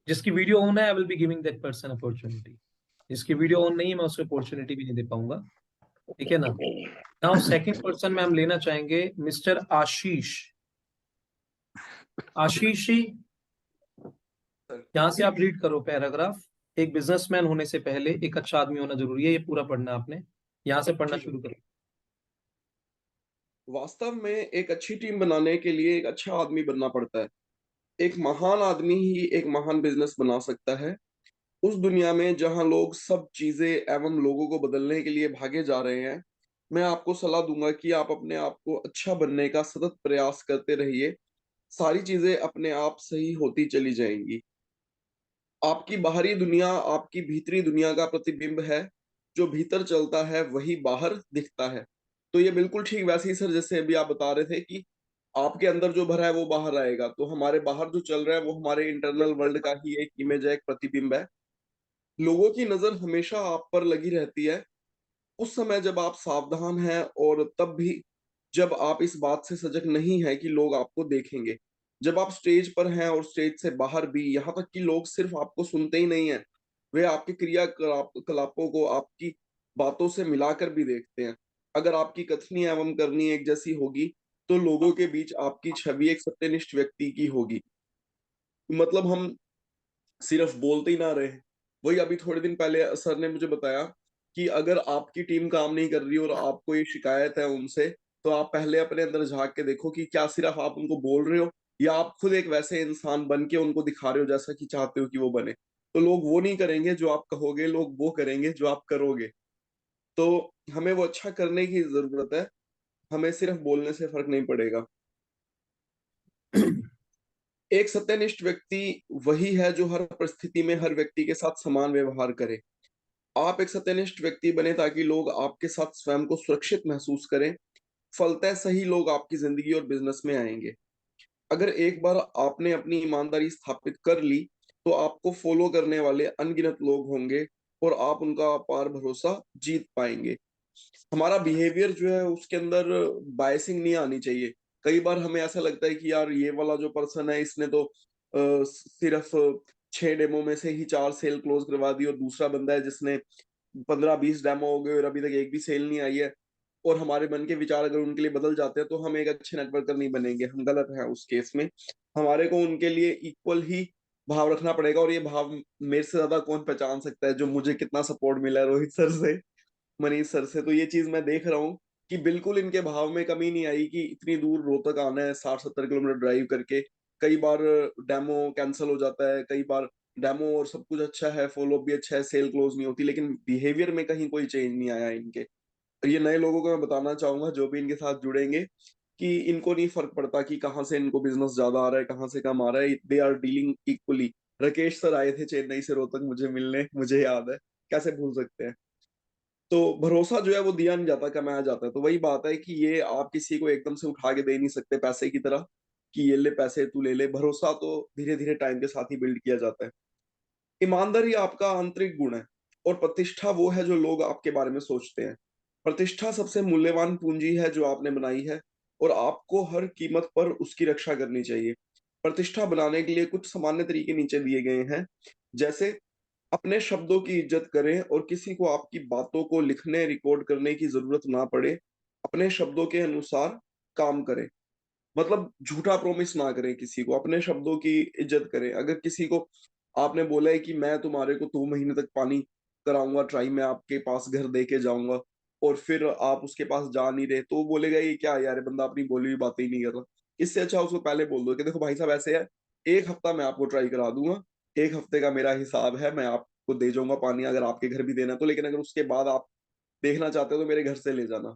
जिसकी वीडियो ऑन है, I will be giving that person opportunity. जिसकी वीडियो ऑन नहीं है मैं उसको अपॉर्चुनिटी भी नहीं दे पाऊंगा, ठीक है ना। नाउ सेकंड पर्सन में हम लेना चाहेंगे मिस्टर आशीष। आशीष जी, यहाँ से आप रीड करो पैराग्राफ। एक बिजनेसमैन होने से पहले एक अच्छा आदमी होना जरूरी है, ये पूरा पढ़ना है आपने। यहाँ से पढ़ना शुरू करो। वास्तव में एक अच्छी टीम बनाने के लिए एक अच्छा आदमी बनना पड़ता है। एक महान आदमी ही एक महान बिजनेस बना सकता है। उस दुनिया में जहां लोग सब चीजें एवं लोगों को बदलने के लिए भागे जा रहे हैं, मैं आपको सलाह दूंगा कि आप अपने आप को अच्छा बनने का सतत प्रयास करते रहिए। सारी चीजें अपने आप सही होती चली जाएंगी। आपकी बाहरी दुनिया आपकी भीतरी दुनिया का प्रतिबिंब है। जो भीतर चलता है वही बाहर दिखता है। तो ये बिल्कुल ठीक वैसे ही सर जैसे अभी आप बता रहे थे कि आपके अंदर जो भरा है वो बाहर आएगा, तो हमारे बाहर जो चल रहा है वो हमारे इंटरनल वर्ल्ड का ही एक इमेज है, एक प्रतिबिंब है। लोगों की नजर हमेशा आप पर लगी रहती है। उस समय जब आप सावधान हैं और तब भी जब आप इस बात से सजग नहीं है कि लोग आपको देखेंगे। जब आप स्टेज पर हैं और स्टेज से बाहर भी, यहाँ तक कि लोग सिर्फ आपको सुनते ही नहीं हैं, वे आपके कलापों को आपकी बातों से मिलाकर भी देखते हैं। अगर आपकी कथनी एवं करनी एक जैसी होगी, तो लोगों के बीच आपकी छवि एक सत्यनिष्ठ व्यक्ति की होगी। मतलब हम सिर्फ बोलते ही ना रहे। वही अभी थोड़े दिन पहले सर ने मुझे बताया कि अगर आपकी टीम काम नहीं कर रही और आपको ये शिकायत है उनसे, तो आप पहले अपने अंदर झांक के देखो कि क्या सिर्फ आप उनको बोल रहे हो या आप खुद एक वैसे इंसान बन के उनको दिखा रहे हो जैसा कि चाहते हो कि वो बने। तो लोग वो नहीं करेंगे जो आप कहोगे, लोग वो करेंगे जो आप करोगे। तो हमें वो अच्छा करने की जरूरत है, हमें सिर्फ बोलने से फर्क नहीं पड़ेगा। एक सत्यनिष्ठ व्यक्ति वही है जो हर परिस्थिति में हर व्यक्ति के साथ समान व्यवहार करे। आप एक सत्यनिष्ठ व्यक्ति बने ताकि लोग आपके साथ स्वयं को सुरक्षित महसूस करें। फलतः सही लोग आपकी जिंदगी और बिजनेस में आएंगे। अगर एक बार आपने अपनी ईमानदारी स्थापित कर ली, तो आपको फॉलो करने वाले अनगिनत लोग होंगे और आप उनका अपार भरोसा जीत पाएंगे। हमारा बिहेवियर जो है उसके अंदर बायसिंग नहीं आनी चाहिए। कई बार हमें ऐसा लगता है कि यार ये वाला जो पर्सन है इसने तो सिर्फ 6 डेमो में से ही 4 सेल क्लोज करवा दी, और दूसरा बंदा है जिसने 15-20 डेमो हो गए और अभी तक एक भी सेल नहीं आई है। और हमारे मन के विचार अगर उनके लिए बदल जाते हैं तो हम एक अच्छे नेटवर्कर नहीं बनेंगे, हम गलत हैं उस केस में। हमारे को उनके लिए इक्वल ही भाव रखना पड़ेगा, और ये भाव मेरे से ज्यादा कौन पहचान सकता है जो मुझे कितना सपोर्ट मिला है रोहित सर से, मनीष सर से। तो ये चीज मैं देख रहा हूँ कि बिल्कुल इनके भाव में कमी नहीं आई कि इतनी दूर रोहतक आना है 60-70 किलोमीटर ड्राइव करके। कई बार डेमो कैंसिल हो जाता है, कई बार डेमो और सब कुछ अच्छा है, फॉलो भी अच्छा है, सेल क्लोज नहीं होती, लेकिन बिहेवियर में कहीं कोई चेंज नहीं आया इनके। ये नए लोगों को मैं बताना चाहूंगा जो भी इनके साथ जुड़ेंगे कि इनको नहीं फर्क पड़ता कि कहाँ से इनको बिजनेस ज्यादा आ रहा है कहाँ से कम आ रहा है, they are dealing equally. Rakesh sir आए थे चेन्नई से रोहतक मुझे मिलने, मुझे याद है, कैसे भूल सकते हैं। तो भरोसा जो है वो दिया नहीं जाता, कमाया जाता है। तो वही बात है कि ये आप किसी को एकदम से उठा के दे नहीं सकते पैसे की तरह कि ये ले पैसे तू ले ले। भरोसा तो धीरे धीरे टाइम के साथ ही बिल्ड किया जाता है। ईमानदारी आपका आंतरिक गुण है और प्रतिष्ठा वो है जो लोग आपके बारे में सोचते हैं। प्रतिष्ठा सबसे मूल्यवान पूंजी है जो आपने बनाई है, और आपको हर कीमत पर उसकी रक्षा करनी चाहिए। प्रतिष्ठा बनाने के लिए कुछ सामान्य तरीके नीचे दिए गए हैं। जैसे अपने शब्दों की इज्जत करें और किसी को आपकी बातों को लिखने रिकॉर्ड करने की जरूरत ना पड़े। अपने शब्दों के अनुसार काम करें। मतलब झूठा प्रॉमिस ना करें किसी को, अपने शब्दों की इज्जत करें। अगर किसी को आपने बोला है कि मैं तुम्हारे को 2 महीने तक पानी कराऊंगा, ट्राई मैं आपके पास घर दे के जाऊंगा, और फिर आप उसके पास जा नहीं रहे, तो वो बोलेगा ये क्या है यार, ये बंदा अपनी बोली हुई बातें ही नहीं कर रहा। इससे अच्छा उसको पहले बोल दो कि देखो भाई साहब ऐसे है, 1 हफ्ता मैं आपको ट्राई करा दूंगा, 1 हफ्ते का मेरा हिसाब है, मैं आपको दे जाऊंगा पानी अगर आपके घर भी देना है तो, लेकिन अगर उसके बाद आप देखना चाहते हो तो मेरे घर से ले जाना।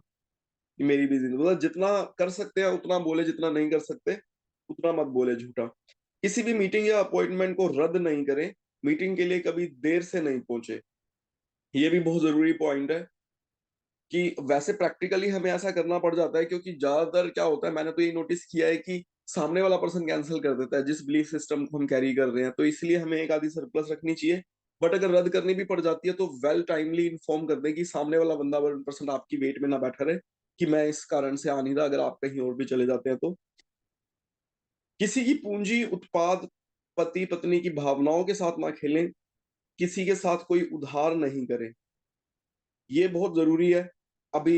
मेरी भी जिंदगी, मतलब जितना कर सकते हैं उतना बोले, जितना नहीं कर सकते उतना मत बोले झूठा। किसी भी मीटिंग या अपॉइंटमेंट को रद्द नहीं करें, मीटिंग के लिए कभी देर से नहीं पहुंचे। ये भी बहुत जरूरी पॉइंट है कि वैसे प्रैक्टिकली हमें ऐसा करना पड़ जाता है, क्योंकि ज्यादातर क्या होता है, मैंने तो ये नोटिस किया है कि सामने वाला पर्सन कैंसिल कर देता है जिस बिलीफ सिस्टम को हम कैरी कर रहे हैं। तो इसलिए हमें एक आधी सरप्लस रखनी चाहिए। बट अगर रद्द करनी भी पड़ जाती है तो वेल टाइमली इन्फॉर्म कर दें कि सामने वाला बंदा 1% आपकी वेट में ना बैठा रहे कि मैं इस कारण से आ नहीं रहा, अगर आप कहीं और भी चले जाते हैं तो। किसी की पूंजी, उत्पाद, पति पत्नी की भावनाओं के साथ ना खेलें, किसी के साथ कोई उधार नहीं करें, ये बहुत जरूरी है। अभी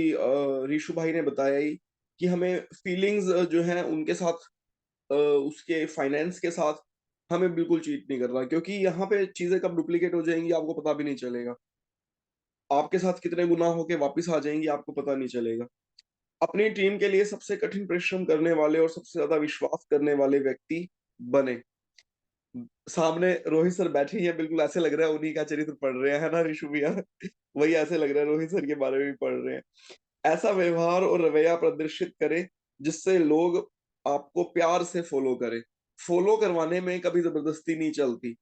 ऋषु भाई ने बताया ही कि हमें फीलिंग्स जो है उनके साथ, उसके फाइनेंस के साथ हमें बिल्कुल चीट नहीं करना, क्योंकि यहाँ पे चीजें कब डुप्लीकेट हो जाएंगी आपको पता भी नहीं चलेगा। आपके साथ कितने गुना होके वापस आ जाएंगी आपको पता नहीं चलेगा। अपनी टीम के लिए सबसे कठिन परिश्रम करने वाले और सबसे ज्यादा विश्वास करने वाले व्यक्ति बने। सामने रोहित सर बैठे ही हैं, बिल्कुल ऐसे लग रहा है उन्हीं का चरित्र पढ़ रहे हैं, है ना ऋषु भैया? वही ऐसे लग रहा है रोहित सर के बारे में भी पढ़ रहे हैं। ऐसा व्यवहार और रवैया प्रदर्शित करें जिससे लोग आपको प्यार से फॉलो करें। फॉलो करवाने में कभी जबरदस्ती नहीं चलती।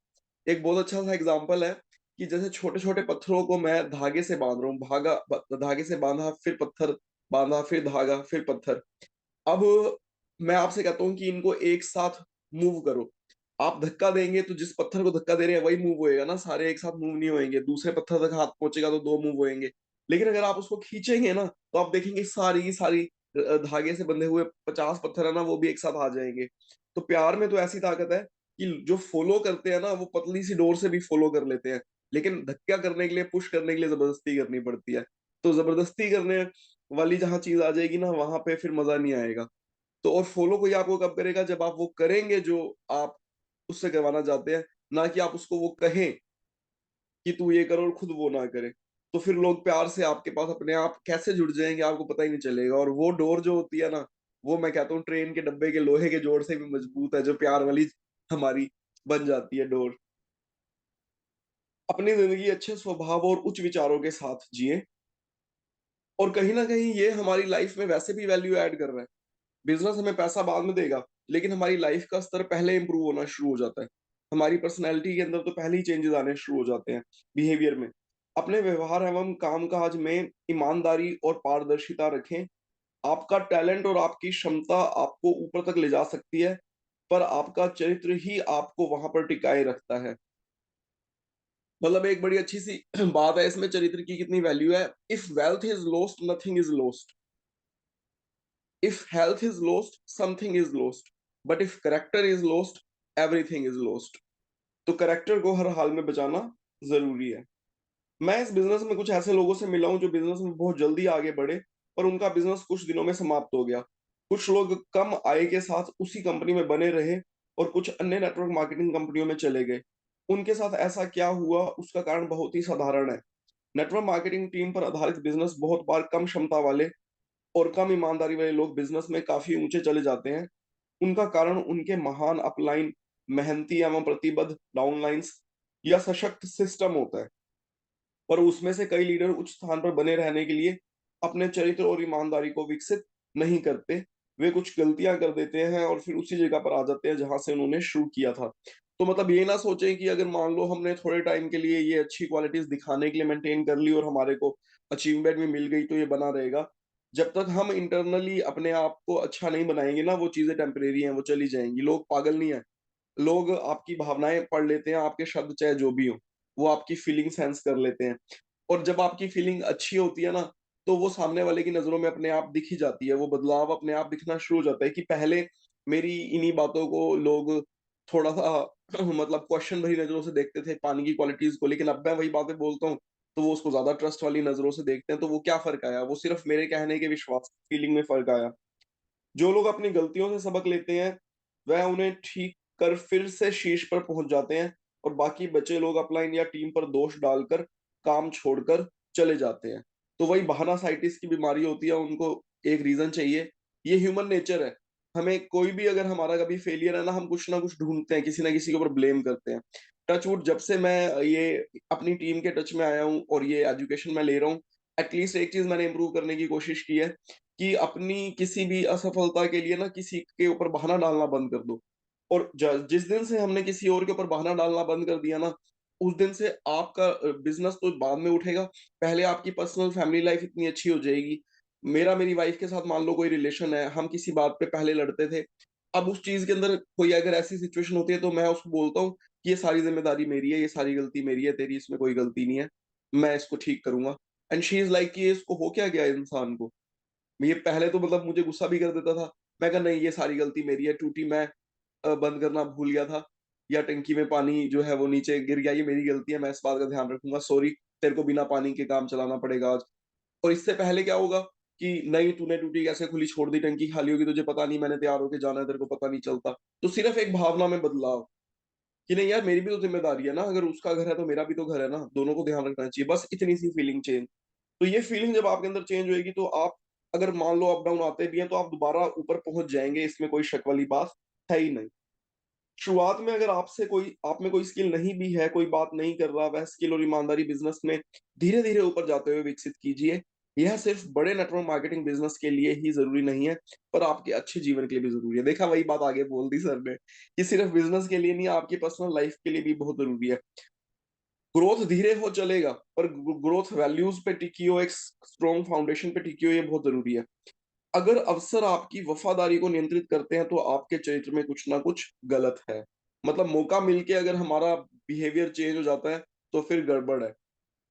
एक बहुत अच्छा सा एग्जांपल है कि जैसे छोटे छोटे पत्थरों को मैं धागे से बांध रहा हूँ, धागे से बांधा, फिर पत्थर, बांधा, फिर धागा, फिर पत्थर। अब मैं आपसे कहता हूँ कि इनको एक साथ मूव करो। आप धक्का देंगे तो जिस पत्थर को धक्का दे रहे हैं वही मूव होएगा ना, सारे एक साथ मूव नहीं होएंगे। दूसरे पत्थर तक हाथ पहुंचेगा तो दो मूव होएंगे। लेकिन अगर आप उसको खींचेंगे ना तो आप देखेंगे सारी की सारी धागे से बंधे हुए 50 पत्थर है ना, वो भी एक साथ आ जाएंगे। तो प्यार में तो ऐसी ताकत है कि जो फॉलो करते हैं ना वो पतली सी डोर से भी फॉलो कर लेते हैं, लेकिन धक्का करने के लिए, पुश करने के लिए जबरदस्ती करनी पड़ती है। तो जबरदस्ती करने वाली जहां चीज आ जाएगी ना वहां पे फिर मजा नहीं आएगा। तो और फॉलो कोई आपको कब करेगा, जब आप वो करेंगे जो आप उससे करवाना चाहते हैं, ना कि आप उसको वो कहें कि तू ये कर और खुद वो ना करे। तो फिर लोग प्यार से आपके पास अपने आप कैसे जुड़ जाएंगे आपको पता ही नहीं चलेगा। और वो डोर जो होती है ना, वो मैं कहता हूँ ट्रेन के डब्बे के लोहे के जोड़ से भी मजबूत है, जो प्यार वाली हमारी बन जाती है डोर। अपनी जिंदगी अच्छे स्वभाव और उच्च विचारों के साथ जिए, और कहीं ना कहीं ये हमारी लाइफ में वैसे भी वैल्यू ऐड कर रहा है। बिजनेस हमें पैसा बाद में देगा, लेकिन हमारी लाइफ का स्तर पहले इंप्रूव होना शुरू हो जाता है। हमारी पर्सनैलिटी के अंदर तो पहले ही चेंजेस आने शुरू हो जाते हैं, बिहेवियर में। अपने व्यवहार एवं कामकाज में ईमानदारी और पारदर्शिता रखें। आपका टैलेंट और आपकी क्षमता आपको ऊपर तक ले जा सकती है, पर आपका चरित्र ही आपको वहां पर टिकाए रखता है। मतलब एक बड़ी अच्छी सी बात है इसमें, चरित्र की कितनी वैल्यू है। If wealth is lost, nothing is lost. If health is lost, something is lost. But if character is lost, everything is lost. तो करेक्टर को हर हाल में बचाना जरूरी है। मैं इस बिजनेस में कुछ ऐसे लोगों से मिला हूं जो बिजनेस में बहुत जल्दी आगे बढ़े, पर उनका बिजनेस कुछ दिनों में समाप्त हो गया। कुछ लोग कम आय के साथ उसी कंपनी में बने रहे और कुछ अन्य नेटवर्क मार्केटिंग कंपनियों में चले गए। उनके साथ ऐसा क्या हुआ, उसका कारण बहुत ही साधारण है। नेटवर्क मार्केटिंग टीम पर आधारित बिजनेस बहुत बार कम क्षमता वाले और कम ईमानदारी वाले लोग बिजनेस में काफी ऊंचे चले जाते हैं। उनका कारण उनके महान अपलाइन, मेहनती एवं प्रतिबद्ध डाउनलाइंस या सशक्त सिस्टम होता है। पर उसमें से कई लीडर उच्च स्थान पर बने रहने के लिए अपने चरित्र और ईमानदारी को विकसित नहीं करते। वे कुछ गलतियां कर देते हैं और फिर उसी जगह पर आ जाते हैं जहां से उन्होंने शुरू किया था। तो मतलब ये ना सोचें कि अगर मान लो हमने थोड़े टाइम के लिए ये अच्छी क्वालिटीज दिखाने के लिए मेंटेन कर ली और हमारे को अचीवमेंट भी मिल गई तो ये बना रहेगा। जब तक हम इंटरनली अपने आप को अच्छा नहीं बनाएंगे ना, वो चीजें टेम्परेरी हैं, वो चली जाएंगी। लोग पागल नहीं है, लोग आपकी भावनाएं पढ़ लेते हैं, आपके शब्द चाहे जो भी हो, वो आपकी फीलिंग सेंस कर लेते हैं। और जब आपकी फीलिंग अच्छी होती है ना, तो वो सामने वाले की नजरों में अपने आप दिखी जाती है। वो बदलाव अपने आप दिखना शुरू हो जाता है कि पहले मेरी इन्हीं बातों को लोग थोड़ा सा मतलब क्वेश्चन भरी नजरों से देखते थे, पानी की क्वालिटीज को, लेकिन अब मैं वही बातें बोलता हूँ तो वो उसको ज्यादा ट्रस्ट वाली नजरों से देखते हैं। तो वो क्या फर्क आया, वो सिर्फ मेरे कहने के विश्वास, फीलिंग में फर्क आया। जो लोग अपनी गलतियों से सबक लेते हैं वह उन्हें ठीक कर फिर से शीर्ष पर पहुंच जाते हैं, और बाकी बचे लोग अपलाइन या टीम पर दोष डालकर काम छोड़कर चले जाते हैं। तो वही बहाना साइटिस की बीमारी होती है, उनको एक रीजन चाहिए। ये ह्यूमन नेचर है। हमें कोई भी अगर हमारा कभी फेलियर है ना, हम कुछ ना कुछ ढूंढते हैं, किसी ना किसी के ऊपर ब्लेम करते हैं। टचवुड, जब से मैं ये अपनी टीम के टच में आया हूँ और ये एजुकेशन में ले रहा हूँ, एटलीस्ट एक चीज मैंने इंप्रूव करने की कोशिश की है कि अपनी किसी भी असफलता के लिए ना किसी के ऊपर बहाना डालना बंद कर दो। और जिस दिन से हमने किसी और के ऊपर बहाना डालना बंद कर दिया ना, उस दिन से आपका बिजनेस तो बाद में उठेगा, पहले आपकी पर्सनल फैमिली लाइफ इतनी अच्छी हो जाएगी। मेरा मेरी वाइफ के साथ मान लो कोई रिलेशन है, हम किसी बात पे पहले लड़ते थे, अब उस चीज के अंदर कोई अगर ऐसी सिचुएशन होती है तो मैं उसको बोलता हूँ कि ये सारी जिम्मेदारी मेरी है, ये सारी गलती मेरी है, तेरी इसमें कोई गलती नहीं है, मैं इसको ठीक करूंगा। एंड शी इज लाइक कि ये इसको हो क्या गया इंसान को। ये पहले तो मतलब मुझे गुस्सा भी कर देता था, मैं कहा नहीं ये सारी गलती मेरी है, टूटी मैं बंद करना भूल गया था, या टंकी में पानी जो है वो नीचे गिर गया, ये मेरी गलती है, मैं इस बात का ध्यान रखूंगा, सॉरी, तेरे को बिना पानी के काम चलाना पड़ेगा आज। और इससे पहले क्या होगा कि नहीं तूने टूटी कैसे खुली छोड़ दी, टंकी खाली होगी, तुझे पता नहीं मैंने तैयार होके जाना है, तेरे को पता नहीं चलता। तो सिर्फ एक भावना में बदलाव कि नहीं यार मेरी भी तो जिम्मेदारी है ना, अगर उसका घर है तो मेरा भी तो घर है ना, दोनों को ध्यान रखना चाहिए, बस इतनी सी फीलिंग चेंज। तो ये फीलिंग जब आपके अंदर चेंज होएगी तो आप अगर मान लो अप डाउन आते भी हैं तो आप दोबारा ऊपर पहुंच जाएंगे, इसमें कोई शक वाली बात है ही नहीं। शुरुआत में अगर आपसे कोई आप में कोई स्किल नहीं भी है, कोई बात नहीं कर रहा, वह स्किल और ईमानदारी बिजनेस में धीरे धीरे ऊपर जाते हुए विकसित कीजिए। यह सिर्फ बड़े नेटवर्क मार्केटिंग बिजनेस के लिए ही जरूरी नहीं है, पर आपके अच्छे जीवन के लिए भी जरूरी है। देखा, वही बात आगे बोल दी सर ने कि सिर्फ बिजनेस के लिए नहीं, आपकी पर्सनल लाइफ के लिए भी बहुत जरूरी है। ग्रोथ धीरे हो चलेगा, पर ग्रोथ वैल्यूज पे टिकी हो, एक स्ट्रॉन्ग फाउंडेशन पे टिकी हो, ये बहुत जरूरी है। अगर अवसर आपकी वफादारी को नियंत्रित करते हैं तो आपके चरित्र में कुछ ना कुछ गलत है। मतलब मौका मिलके अगर हमारा बिहेवियर चेंज हो जाता है तो फिर गड़बड़ है,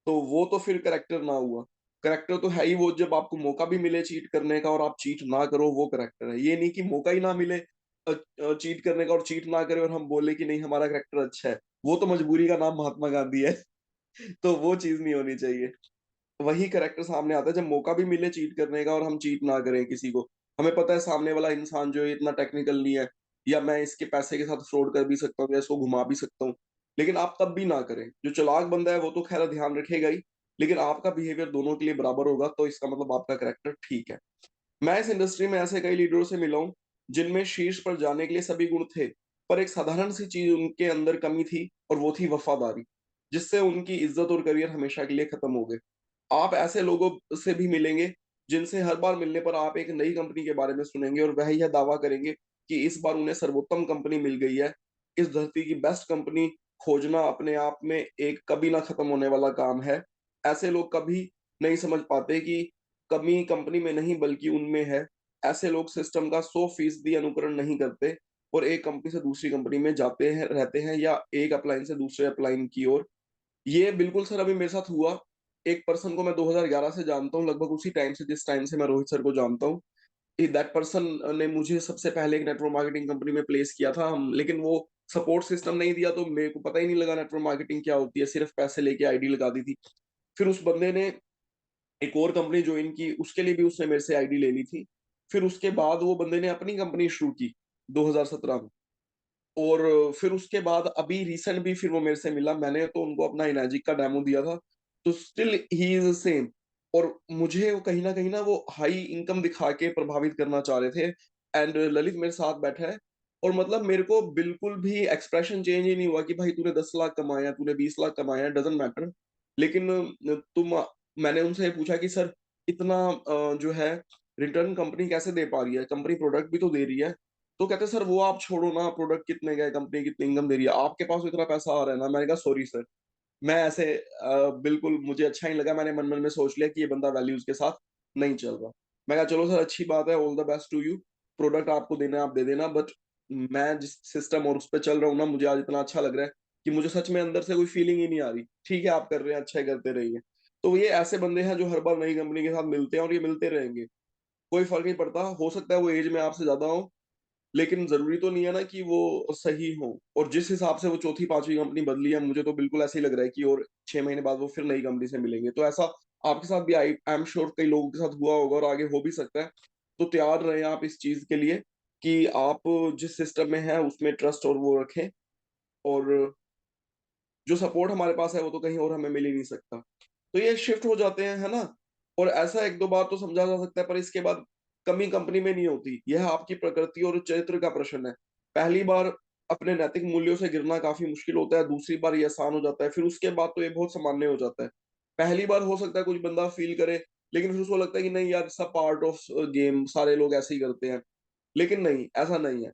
तो वो तो फिर करेक्टर ना हुआ। करेक्टर तो है ही वो जब आपको मौका भी मिले चीट करने का और आप चीट ना करो, वो करेक्टर है। ये नहीं कि मौका ही ना मिले चीट करने का और चीट ना करे और हम बोले कि नहीं हमारा करेक्टर अच्छा है, वो तो मजबूरी का नाम महात्मा गांधी है। तो वो चीज नहीं होनी चाहिए। वही करेक्टर सामने आता है जब मौका भी मिले चीट करने का और हम चीट ना करें किसी को। हमें पता है सामने वाला इंसान जो है इतना टेक्निकल नहीं है, या मैं इसके पैसे के साथ फ्रॉड कर भी सकता हूँ या इसको घुमा भी सकता हूँ, लेकिन आप तब भी ना करें। जो चालाक बंदा है वो तो खैर ध्यान रखेगा ही, लेकिन आपका बिहेवियर दोनों के लिए बराबर होगा तो इसका मतलब आपका करेक्टर ठीक है। मैं इस इंडस्ट्री में ऐसे कई लीडरों से मिला हूं जिनमें शीर्ष पर जाने के लिए सभी गुण थे, पर एक साधारण सी चीज उनके अंदर कमी थी और वो थी वफादारी, जिससे उनकी इज्जत और करियर हमेशा के लिए खत्म हो गए। आप ऐसे लोगों से भी मिलेंगे जिनसे हर बार मिलने पर आप एक नई कंपनी के बारे में सुनेंगे और वह यह दावा करेंगे कि इस बार उन्हें सर्वोत्तम कंपनी मिल गई है। इस धरती की बेस्ट कंपनी खोजना अपने आप में एक कभी ना खत्म होने वाला काम है। ऐसे लोग कभी नहीं समझ पाते कि कमी कंपनी में नहीं बल्कि उनमें है। ऐसे लोग सिस्टम का 100% अनुकरण नहीं करते और एक कंपनी से दूसरी कंपनी में जाते हैं रहते हैं, या एक अपलाइन से दूसरे अपलाइन की ओर। ये बिल्कुल सर अभी मेरे साथ हुआ। एक पर्सन को मैं 2011 से जानता हूँ, लगभग उसी टाइम से जिस टाइम से मैं रोहित सर को जानता हूँ। दैट पर्सन ने मुझे सबसे पहले एक नेटवर्क मार्केटिंग कंपनी में प्लेस किया था हम, लेकिन वो सपोर्ट सिस्टम नहीं दिया तो मेरे को पता ही नहीं लगा नेटवर्क मार्केटिंग क्या होती है, सिर्फ पैसे लेके आईडी लगा दी थी। फिर उस बंदे ने एक और कंपनी ज्वाइन की, उसके लिए भी उसने मेरे से आईडी ले ली थी। फिर उसके बाद वो बंदे ने अपनी कंपनी शुरू की 2017 में। और फिर उसके बाद अभी रिसेंट भी फिर वो मेरे से मिला, मैंने तो उनको अपना इनर्जी का डेमो दिया था, तो स्टिल ही इज सेम। और मुझे वो कहीं ना वो हाई इनकम दिखा के प्रभावित करना चाह रहे थे। एंड ललित मेरे साथ बैठा है, और मतलब मेरे को बिल्कुल भी एक्सप्रेशन चेंज ही नहीं हुआ कि भाई तूने 10 लाख कमाया, तूने 20 लाख कमाया, डजेंट मैटर। लेकिन मैंने उनसे पूछा कि सर इतना जो है रिटर्न कंपनी कैसे दे पा रही है, कंपनी प्रोडक्ट भी तो दे रही है। तो कहते सर वो आप छोड़ो ना, प्रोडक्ट कितने का है, कंपनी कितनी इनकम दे रही है, आपके पास तो इतना पैसा आ रहा है ना। मैंने कहा सॉरी सर, मैं ऐसे बिल्कुल मुझे अच्छा नहीं लगा, मैंने मन मन में सोच लिया कि ये बंदा वैल्यूज के साथ नहीं चल रहा। मैं कहा चलो सर अच्छी बात है, all the best to you, product आपको देना है आप दे देना, बट मैं जिस सिस्टम और उस पर चल रहा हूँ ना, मुझे आज इतना अच्छा लग रहा है कि मुझे सच में अंदर से कोई फीलिंग ही नहीं आ रही। ठीक है आप कर रहे हैं, अच्छा है, करते रहिए। तो ये ऐसे बंदे हैं जो हर बार नई कंपनी के साथ मिलते हैं और ये मिलते रहेंगे। कोई फर्क नहीं पड़ता, हो सकता है वो एज में आपसे ज्यादा हो, लेकिन जरूरी तो नहीं है ना कि वो सही हो। और जिस हिसाब से वो चौथी पांचवी कंपनी बदली है, मुझे तो बिल्कुल ऐसे ही लग रहा है कि और 6 महीने बाद वो फिर नई कंपनी से मिलेंगे। तो ऐसा आपके साथ भी आई एम श्योर कई लोगों के साथ हुआ होगा और आगे हो भी सकता है। तो तैयार रहें आप इस चीज के लिए कि आप जिस सिस्टम में है उसमें ट्रस्ट और वो रखें। और जो सपोर्ट हमारे पास है वो तो कहीं और हमें मिल ही नहीं सकता। तो ये शिफ्ट हो जाते हैं, है ना। और ऐसा एक दो बार तो समझा जा सकता है, पर इसके बाद कमी कंपनी में नहीं होती, यह आपकी प्रकृति और चरित्र का प्रश्न है। पहली बार अपने नैतिक मूल्यों से गिरना काफी मुश्किल होता है, दूसरी बार ये आसान हो जाता है, फिर उसके बाद तो ये बहुत सामान्य हो जाता है। पहली बार हो सकता है कुछ बंदा फील करे लेकिन फिर उसको लगता है कि नहीं यार, सब पार्ट ऑफ गेम, सारे लोग ऐसे ही करते हैं। लेकिन नहीं, ऐसा नहीं है।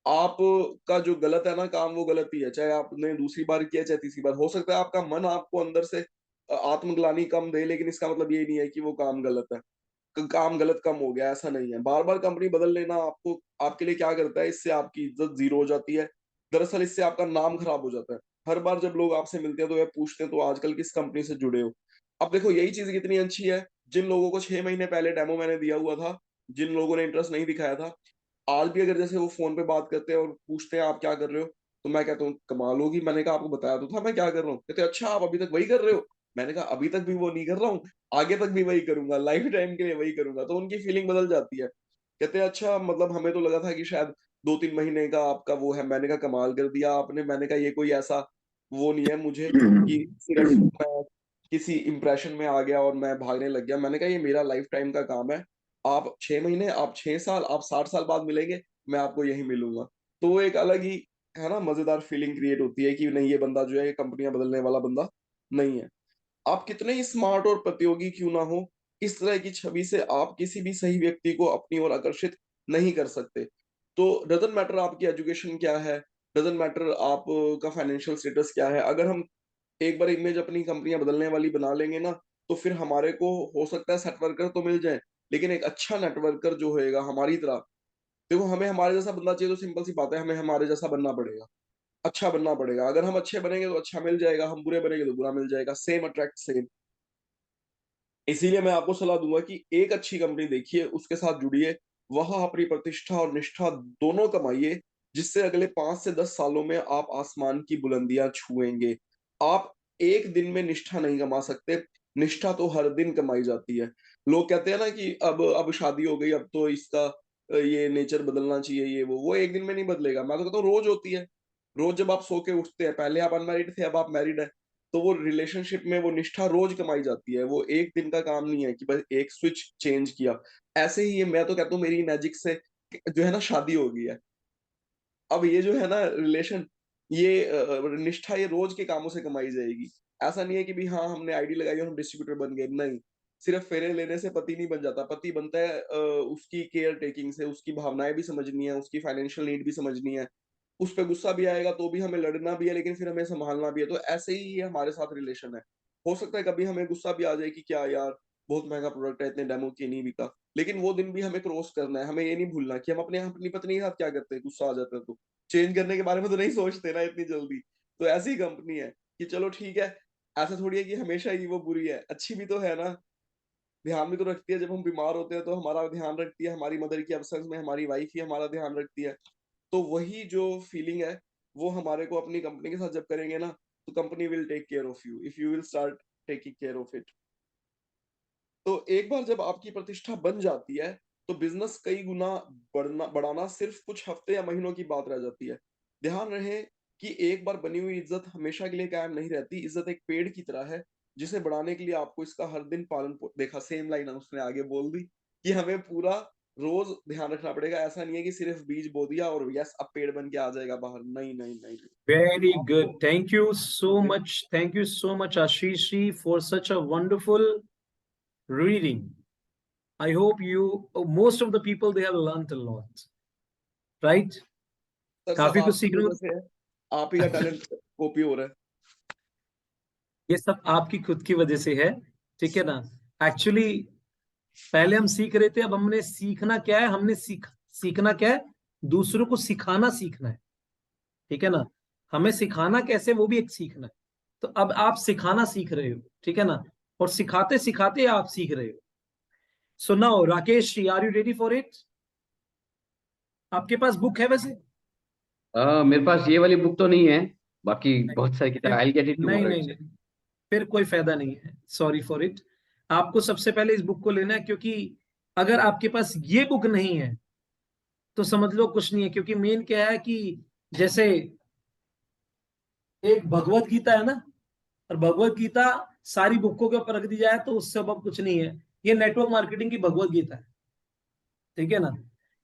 आपका जो गलत है ना काम, वो गलत ही है, चाहे आपने दूसरी बार किया चाहे तीसरी बार। हो सकता है आपका मन आपको अंदर से आत्मग्लानि कम दे, लेकिन इसका मतलब ये नहीं है कि वो काम गलत है, काम गलत कम हो गया, ऐसा नहीं है। बार बार कंपनी बदल लेना आपको, आपके लिए क्या करता है, इससे आपकी इज्जत जीरो हो जाती है। दरअसल इससे आपका नाम खराब हो जाता है। हर बार जब लोग आपसे मिलते हैं तो वे पूछते हैं तो आजकल किस कंपनी से जुड़े हो। अब देखो यही चीज कितनी अच्छी है, जिन लोगों को 6 महीने पहले डेमो मैंने दिया हुआ था, जिन लोगों ने इंटरेस्ट नहीं दिखाया था, आज भी अगर जैसे वो फोन पे बात करते हैं और पूछते हैं आप क्या कर रहे हो, तो मैं कहता हूँ कमाल होगी, मैंने कहा आपको बताया तो था मैं क्या कर रहा हूँ। कहते हैं, अच्छा आप अभी तक वही कर रहे हो। मैंने कहा अभी तक भी वो नहीं कर रहा हूँ, आगे तक भी वही करूंगा, लाइफ टाइम के लिए वही करूंगा। तो उनकी फीलिंग बदल जाती है। कहते हैं अच्छा, मतलब हमें तो लगा था कि शायद 2-3 महीने का आपका वो है। मैंने कहा कमाल कर दिया आपने। मैंने कहा ये कोई ऐसा वो नहीं है मुझे कि सिर्फ मैं किसी इंप्रेशन में आ गया और मैं भागने लग गया। मैंने कहा ये मेरा लाइफ टाइम का काम है। आप 6 महीने, आप 6 साल, आप 60 साल बाद मिलेंगे, मैं आपको यही मिलूंगा। तो वो एक अलग ही है ना, मजेदार फीलिंग क्रिएट होती है कि नहीं, ये बंदा जो है, ये कंपनियां बदलने वाला बंदा नहीं है। आप कितने ही स्मार्ट और प्रतियोगी क्यों ना हो, इस तरह की छवि से आप किसी भी सही व्यक्ति को अपनी ओर आकर्षित नहीं कर सकते। तो डजंट मैटर आपकी एजुकेशन क्या है, डजंट मैटर आपका फाइनेंशियल स्टेटस क्या है। अगर हम एक बार इमेज अपनी कंपनियां बदलने वाली बना लेंगे ना, तो फिर हमारे को हो सकता है सेट वर्कर तो मिल जाए, लेकिन एक अच्छा नेटवर्कर जो होएगा हमारी तरह, देखो हमें हमारे जैसा बंदा चाहिए तो सिंपल सी बात है, हमें हमारे जैसा बनना पड़ेगा, अच्छा बनना पड़ेगा। अगर हम अच्छे बनेंगे तो अच्छा मिल जाएगा, हम बुरे बनेंगे तो बुरा मिल जाएगा। Same attract same. इसीलिए मैं आपको सलाह दूंगा कि एक अच्छी कंपनी देखिए, उसके साथ जुड़िए, वहां अपनी प्रतिष्ठा और निष्ठा दोनों कमाइए, जिससे अगले 5 से 10 सालों में आप आसमान की बुलंदियां छुएंगे। आप एक दिन में निष्ठा नहीं कमा सकते, निष्ठा तो हर दिन कमाई जाती है। लोग कहते हैं ना कि अब शादी हो गई, अब तो इसका ये नेचर बदलना चाहिए, ये वो एक दिन में नहीं बदलेगा। मैं तो कहता हूँ रोज होती है। रोज जब आप सो के उठते हैं, पहले आप अनमैरिड थे, अब आप मैरिड है, तो वो रिलेशनशिप में वो निष्ठा रोज कमाई जाती है। वो एक दिन का काम नहीं है कि बस एक स्विच चेंज किया। ऐसे ही ये मैं तो कहता हूँ मेरी मैजिक से जो है ना शादी हो गई है। अब ये जो है ना रिलेशन, ये निष्ठा ये रोज के कामों से कमाई जाएगी। ऐसा नहीं है कि भी हाँ हमने आईडी लगाई और हम डिस्ट्रीब्यूटर बन गए, नहीं। सिर्फ फेरे लेने से पति नहीं बन जाता। पति बनता है उसकी केयर टेकिंग से, उसकी भावनाएं भी समझनी है, उसकी फाइनेंशियल नीड भी समझनी है। उस पे गुस्सा भी आएगा तो भी हमें लड़ना भी है, लेकिन फिर हमें संभालना भी है। तो ऐसे ही ये हमारे साथ रिलेशन है। हो सकता है कभी हमें गुस्सा भी आ जाए कि क्या यार, बहुत महंगा प्रोडक्ट है, इतने डेमो की नहीं बिका, लेकिन वो दिन भी हमें क्रॉस करना है। हमें ये नहीं भूलना कि हम अपनी पत्नी के साथ क्या करते हैं, गुस्सा आ जाता है तो चेंज करने के बारे में तो नहीं सोचते ना इतनी जल्दी। तो ऐसी कंपनी है कि चलो ठीक है, ऐसा थोड़ी है कि हमेशा ही वो बुरी है, अच्छी भी तो है ना। ध्यान भी तो रखती है, जब हम बीमार होते हैं तो हमारा ध्यान रखती है, हमारी मदर की एब्सेंस में हमारी वाइफ ही हमारा ध्यान रखती है। तो वही जो फीलिंग है, वो हमारे को अपनी कंपनी के साथ जब करेंगे ना, तो company will take care of you if you will start taking care of it. तो एक बार जब आपकी प्रतिष्ठा बन जाती है, तो बिजनेस कई गुना बढ़ाना सिर्फ कुछ हफ्ते या महीनों की बात रह जाती है। ध्यान रहे कि एक बार बनी हुई इज्जत हमेशा के लिए कायम नहीं रहती। इज्जत एक पेड़ की तरह है, जिसे बढ़ाने के लिए आपको इसका हर दिन देखा, सेम लाइन उसने आगे बोल दी कि हमें पूरा रोज ध्यान रखना पड़ेगा। ऐसा नहीं है कि सिर्फ बीज बो दिया और यस अब पेड़ बन के आ जाएगा बाहर, नहीं नहीं नहीं, नहीं। Very आपको good. Thank you so much. Thank you so much, Ashish ji, for such a wonderful reading. I hope most of the people, they have learned a lot, right? Sir सब काफी कुछ आपकी सीखने वजह को से है, आप ही का टैलेंट कॉपी हो रहा है। ये सब आपकी खुद की वजह से है, ठीक है ना। एक्चुअली पहले हम सीख रहे थे, अब हमने सीखना क्या है, हमने सीखना क्या है, दूसरों को सिखाना सीखना है, ठीक है ना। हमें सिखाना कैसे, वो भी एक सीखना है। तो अब आप सिखाना सीख रहे हो, ठीक है ना, और सिखाते सिखाते आप सीख रहे हो। So now Rakesh, are you ready for it? आपके पास बुक है वैसे? मेरे पास ये वाली बुक तो नहीं है, बाकी बहुत सारी किताब। फिर आई गेट इट नहीं टुमारो नहीं इटसेल्फ। नहीं, फिर कोई फायदा नहीं है, सॉरी फॉर इट। आपको सबसे पहले इस बुक को लेना है, क्योंकि अगर आपके पास ये बुक नहीं है तो समझ लो कुछ नहीं है। क्योंकि मेन क्या है कि जैसे एक भगवत गीता है ना, और भगवत गीता सारी बुकों के ऊपर रख दी जाए तो उससे अब कुछ नहीं है। ये नेटवर्क मार्केटिंग की भगवत गीता है, ठीक है ना।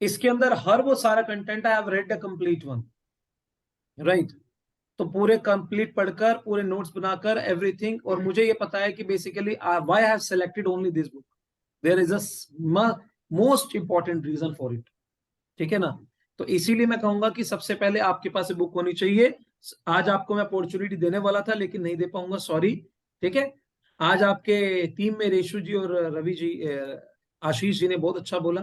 इसके अंदर हर वो सारा content, I have read the complete one, right. तो पूरे कंप्लीट पढ़कर, पूरे नोट्स बनाकर, एवरीथिंग, और मुझे ये पता है कि basically why I have selected only this book, there is a most important reason for it, ठीक है ना। तो इसीलिए मैं कहूंगा कि सबसे पहले आपके पास बुक होनी चाहिए। आज आपको मैं अपॉर्चुनिटी देने वाला था लेकिन नहीं दे पाऊंगा, सॉरी, ठीक है। आज आपके टीम में रेशु जी और रवि जी, आशीष जी ने बहुत अच्छा बोला।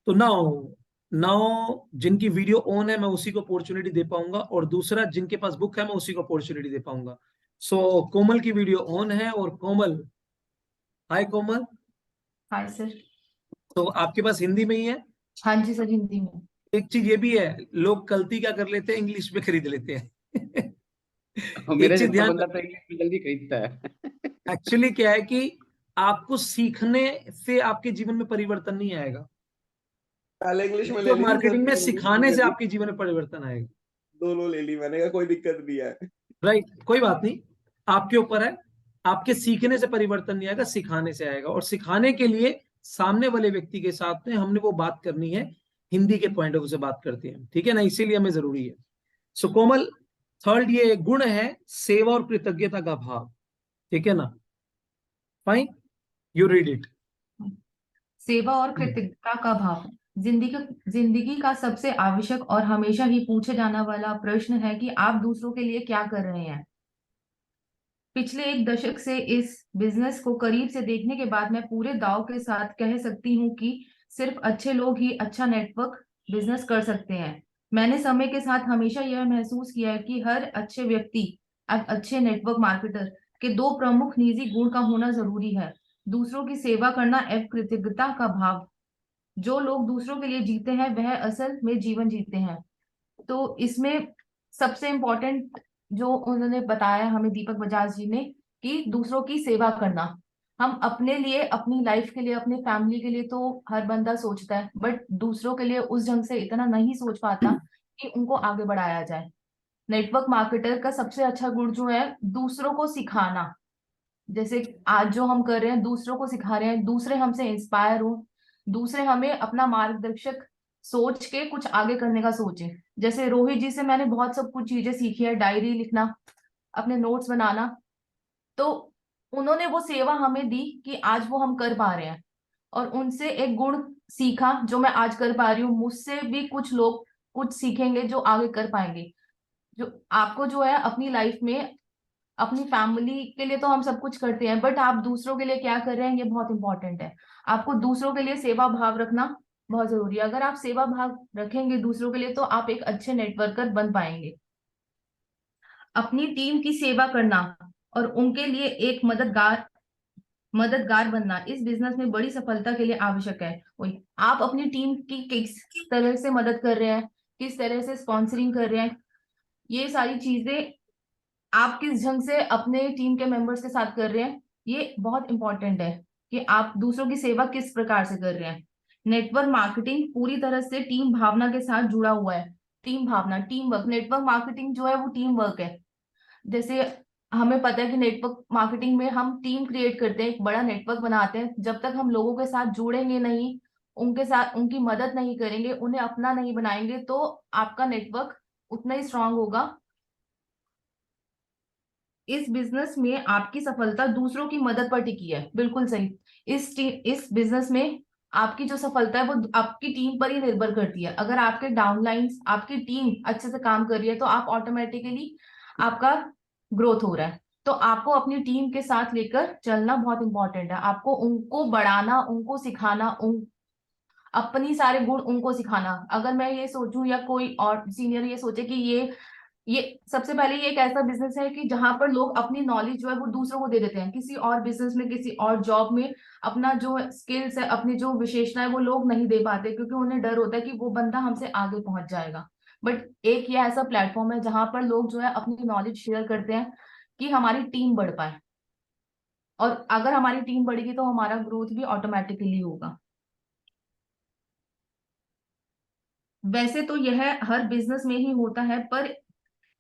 तो नाउ नाउ जिनकी वीडियो ऑन है मैं उसी को अपॉर्चुनिटी दे पाऊंगा, और दूसरा जिनके पास बुक है मैं उसी को अपॉर्चुनिटी दे पाऊंगा। सो कोमल की वीडियो ऑन है, और कोमल, हाय कोमल, हाय सर। तो आपके पास हिंदी में ही है। हाँ जी सर, हिंदी में। एक चीज ये भी है, लोग गलती क्या कर लेते हैं, इंग्लिश में खरीद लेते हैं। और एक मेरे चीज जैसा ध्यान, बंदा तो इंग्लिश में जल्दी खरीदता है। एक्चुअली क्या है कि आपको सीखने से आपके जीवन में परिवर्तन नहीं आएगा, पहले इंग्लिश में ले नेटवर्क ली थी सर, मार्केटिंग में फिर इंग्लिश बंद सिखाने कर से दी। आपके जीवन में परिवर्तन आएगा। दोनों ले ली मैंने, कहा कोई दिक्कत नहीं है। राइट, कोई बात नहीं, आपके ऊपर है। आपके सीखने से परिवर्तन नहीं आएगा, सिखाने से आएगा, और सिखाने के लिए सामने वाले व्यक्ति के साथ में हमने वो बात करनी है, हिंदी के पॉइंट ऑफ व्यू से बात करते हैं, ठीक है ना, इसीलिए हमें जरूरी है। सो कोमल, थर्ड ये गुण है सेवा और कृतज्ञता का भाव, ठीक है ना। Fine, you read it. सेवा और कृतज्ञता का भाव जिंदगी का सबसे आवश्यक और हमेशा ही पूछे जाने वाला प्रश्न है कि आप दूसरों के लिए क्या कर रहे हैं। पिछले एक दशक से इस बिजनेस को करीब से देखने के बाद मैं पूरे दाव के साथ कह सकती हूँ कि सिर्फ अच्छे लोग ही अच्छा नेटवर्क बिजनेस कर सकते हैं। मैंने समय के साथ हमेशा यह महसूस किया है कि हर अच्छे व्यक्ति अब अच्छे नेटवर्क मार्केटर के दो प्रमुख निजी गुण का होना जरूरी है। दूसरों की सेवा करना एवं कृतज्ञता का भाव। जो लोग दूसरों के लिए जीते हैं वह असल में जीवन जीते हैं। तो इसमें सबसे इम्पोर्टेंट जो उन्होंने बताया हमें, दीपक बजाज जी ने, कि दूसरों की सेवा करना। हम अपने लिए, अपनी लाइफ के लिए, अपने फैमिली के लिए तो हर बंदा सोचता है, बट दूसरों के लिए उस ढंग से इतना नहीं सोच पाता कि उनको आगे बढ़ाया जाए। नेटवर्क मार्केटर का सबसे अच्छा गुण जो है दूसरों को सिखाना। जैसे आज जो हम कर रहे हैं, दूसरों को सिखा रहे हैं, दूसरे हमसे इंस्पायर हो, दूसरे हमें अपना मार्गदर्शक सोच के कुछ आगे करने का सोचे। जैसे रोहित जी से मैंने बहुत सब कुछ चीजें सीखी है, डायरी लिखना, अपने नोट्स बनाना। तो उन्होंने वो सेवा हमें दी कि आज वो हम कर पा रहे हैं, और उनसे एक गुण सीखा जो मैं आज कर पा रही हूँ। मुझसे भी कुछ लोग कुछ सीखेंगे जो आगे कर पाएंगे। जो आपको जो है अपनी लाइफ में, अपनी फैमिली के लिए तो हम सब कुछ करते हैं, बट आप दूसरों के लिए क्या कर रहे हैं ये बहुत इंपॉर्टेंट है। आपको दूसरों के लिए सेवा भाव रखना बहुत जरूरी है। अगर आप सेवा भाव रखेंगे दूसरों के लिए तो आप एक अच्छे नेटवर्कर बन पाएंगे। अपनी टीम की सेवा करना और उनके लिए एक मददगार बनना इस बिजनेस में बड़ी सफलता के लिए आवश्यक है। वही आप अपनी टीम की किस तरह से मदद कर रहे हैं, किस तरह से स्पॉन्सरिंग कर रहे हैं, ये सारी चीजें आप किस ढंग से अपने टीम के मेंबर्स के साथ कर रहे हैं, ये बहुत इंपॉर्टेंट है कि आप दूसरों की सेवा किस प्रकार से कर रहे हैं। नेटवर्क मार्केटिंग पूरी तरह से टीम भावना के साथ जुड़ा हुआ है। टीम भावना, टीम वर्क, नेटवर्क मार्केटिंग जो है वो टीम वर्क है। जैसे हमें पता है कि नेटवर्क मार्केटिंग में हम टीम क्रिएट करते हैं, एक बड़ा नेटवर्क बनाते हैं। जब तक हम लोगों के साथ जुड़ेंगे नहीं, उनके साथ उनकी मदद नहीं करेंगे, उन्हें अपना नहीं बनाएंगे, तो आपका नेटवर्क उतना ही स्ट्रांग होगा। इस बिजनेस में आपकी सफलता दूसरों की मदद पर टिकी है, बिल्कुल सही। इस बिजनेस में आपकी जो सफलता है वो आपकी टीम पर ही निर्भर करती है। अगर आपके डाउनलाइंस, आपकी टीम अच्छे से काम कर रही है तो आप ऑटोमेटिकली, आपका ग्रोथ हो रहा है। तो आपको अपनी टीम के साथ लेकर चलना बहुत इंपॉर्टेंट है। आपको उनको बढ़ाना, उनको सिखाना, अपनी सारे गुण उनको सिखाना। अगर मैं ये सोचूं या कोई और सीनियर ये सोचे कि ये सबसे पहले ये एक ऐसा बिजनेस है कि जहां पर लोग अपनी नॉलेज जो है वो दूसरों को दे देते हैं। किसी और बिजनेस में, किसी और जॉब में अपना जो स्किल्स है, अपनी जो विशेषता है वो लोग नहीं दे पाते, क्योंकि उन्हें डर होता है कि वो बंदा हमसे आगे पहुंच जाएगा। बट एक ये ऐसा प्लेटफॉर्म है जहां पर लोग जो है अपनी नॉलेज शेयर करते हैं कि हमारी टीम बढ़ पाए, और अगर हमारी टीम बढ़ेगी तो हमारा ग्रोथ भी ऑटोमेटिकली होगा। वैसे तो यह हर बिजनेस में ही होता है, पर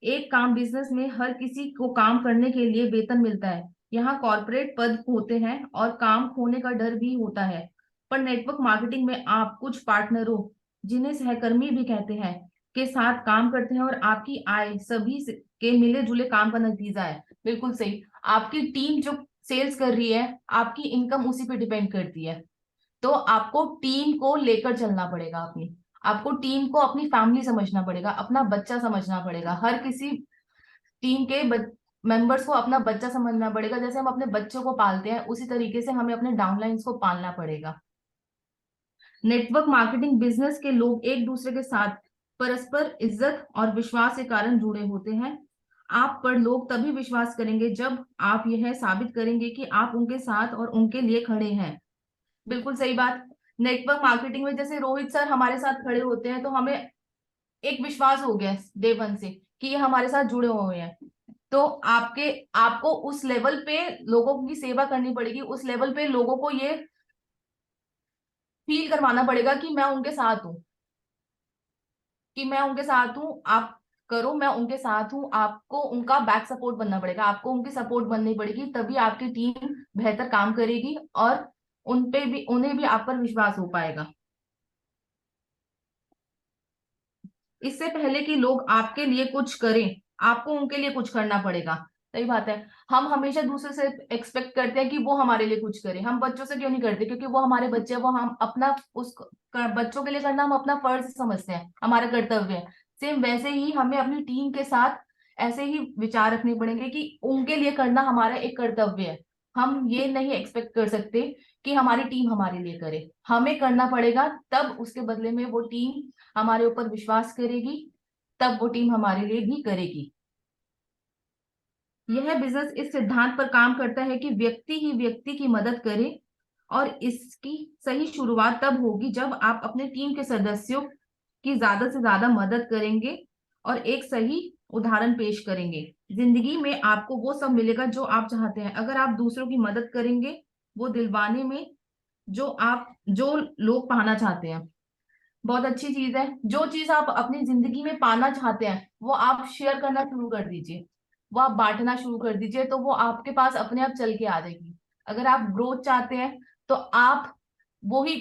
एक काम बिजनेस में हर किसी को काम करने के लिए वेतन मिलता है। यहाँ कॉर्पोरेट पद होते हैं और काम खोने का डर भी होता है। पर नेटवर्क मार्केटिंग में आप कुछ पार्टनरों, जिन्हें सहकर्मी भी कहते हैं, के साथ काम करते हैं और आपकी आय सभी के मिले जुले काम का नतीजा है। बिल्कुल सही। आपकी टीम जो सेल्स कर रही है, आपकी इनकम उसी पे डिपेंड करती है। तो आपको टीम को लेकर चलना पड़ेगा। आपको टीम को अपनी फैमिली समझना पड़ेगा, अपना बच्चा समझना पड़ेगा। हर किसी टीम के मेंबर्स को अपना बच्चा समझना पड़ेगा। जैसे हम अपने बच्चों को पालते हैं, उसी तरीके से हमें अपने डाउनलाइंस को पालना पड़ेगा। नेटवर्क मार्केटिंग बिजनेस के लोग एक दूसरे के साथ परस्पर इज्जत और विश्वास के कारण जुड़े होते हैं। आप पर लोग तभी विश्वास करेंगे जब आप यह साबित करेंगे कि आप उनके साथ और उनके लिए खड़े हैं। बिल्कुल सही बात। नेटवर्क मार्केटिंग में जैसे रोहित सर हमारे साथ खड़े होते हैं तो हमें एक विश्वास हो गया डे वन से कि ये हमारे साथ जुड़े हुए हैं। तो आपको उस लेवल पे लोगों की सेवा करनी पड़ेगी, उस लेवल पे लोगों को ये फील करवाना पड़ेगा कि मैं उनके साथ हूँ, आप करो, मैं उनके साथ हूँ। आपको उनका बैक सपोर्ट बनना पड़ेगा, आपको उनकी सपोर्ट बननी पड़ेगी, तभी आपकी टीम बेहतर काम करेगी और उन्हें भी आप पर विश्वास हो पाएगा। इससे पहले कि लोग आपके लिए कुछ करें, आपको उनके लिए कुछ करना पड़ेगा। सही बात है। हम हमेशा दूसरे से एक्सपेक्ट करते हैं कि वो हमारे लिए कुछ करे। हम बच्चों से क्यों नहीं करते? क्योंकि वो हमारे बच्चे हैं, वो हम अपना बच्चों के लिए करना हम अपना फर्ज समझते हैं, हमारा कर्तव्य है। सेम वैसे ही हमें अपनी टीम के साथ ऐसे ही विचार रखने पड़ेंगे कि उनके लिए करना हमारा एक कर्तव्य है। हम ये नहीं एक्सपेक्ट कर सकते कि हमारी टीम हमारे लिए करे, हमें करना पड़ेगा, तब उसके बदले में वो टीम हमारे ऊपर विश्वास करेगी, तब वो टीम हमारे लिए भी करेगी। यह बिजनेस इस सिद्धांत पर काम करता है कि व्यक्ति ही व्यक्ति की मदद करे और इसकी सही शुरुआत तब होगी जब आप अपने टीम के सदस्यों की ज्यादा से ज्यादा मदद करेंगे और एक सही उदाहरण पेश करेंगे। जिंदगी में आपको वो सब मिलेगा जो आप चाहते हैं अगर आप दूसरों की मदद करेंगे, वो दिलवाने में जो लोग पाना चाहते हैं। बहुत अच्छी चीज है। जो चीज आप अपनी जिंदगी में पाना चाहते हैं वो आप शेयर करना शुरू कर दीजिए, वो आप बांटना शुरू कर दीजिए, तो वो आपके पास अपने आप चल के आ जाएगी। अगर आप ग्रोथ चाहते हैं तो आप वही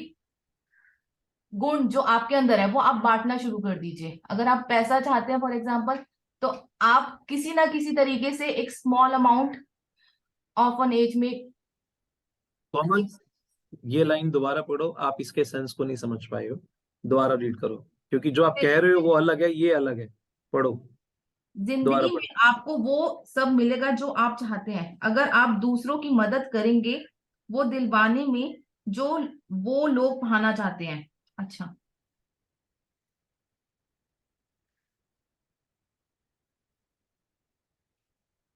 गुण जो आपके अंदर है वो आप बांटना शुरू कर दीजिए। अगर आप पैसा चाहते हैं फॉर एग्जाम्पल, तो आप किसी ना किसी तरीके से एक small amount of an age में। कॉमन, ये लाइन दोबारा पढ़ो, आप इसके सेंस को नहीं समझ पाए हो, दोबारा रीड करो, क्योंकि जो आप कह रहे हो वो अलग है, ये अलग है। पढ़ो, दोबारा जिंदगी में पढ़ो। आपको वो सब मिलेगा जो आप चाहते हैं अगर आप दूसरों की मदद करेंगे, वो दिलवाने में जो वो लोग पाना चाहते हैं। अच्छा,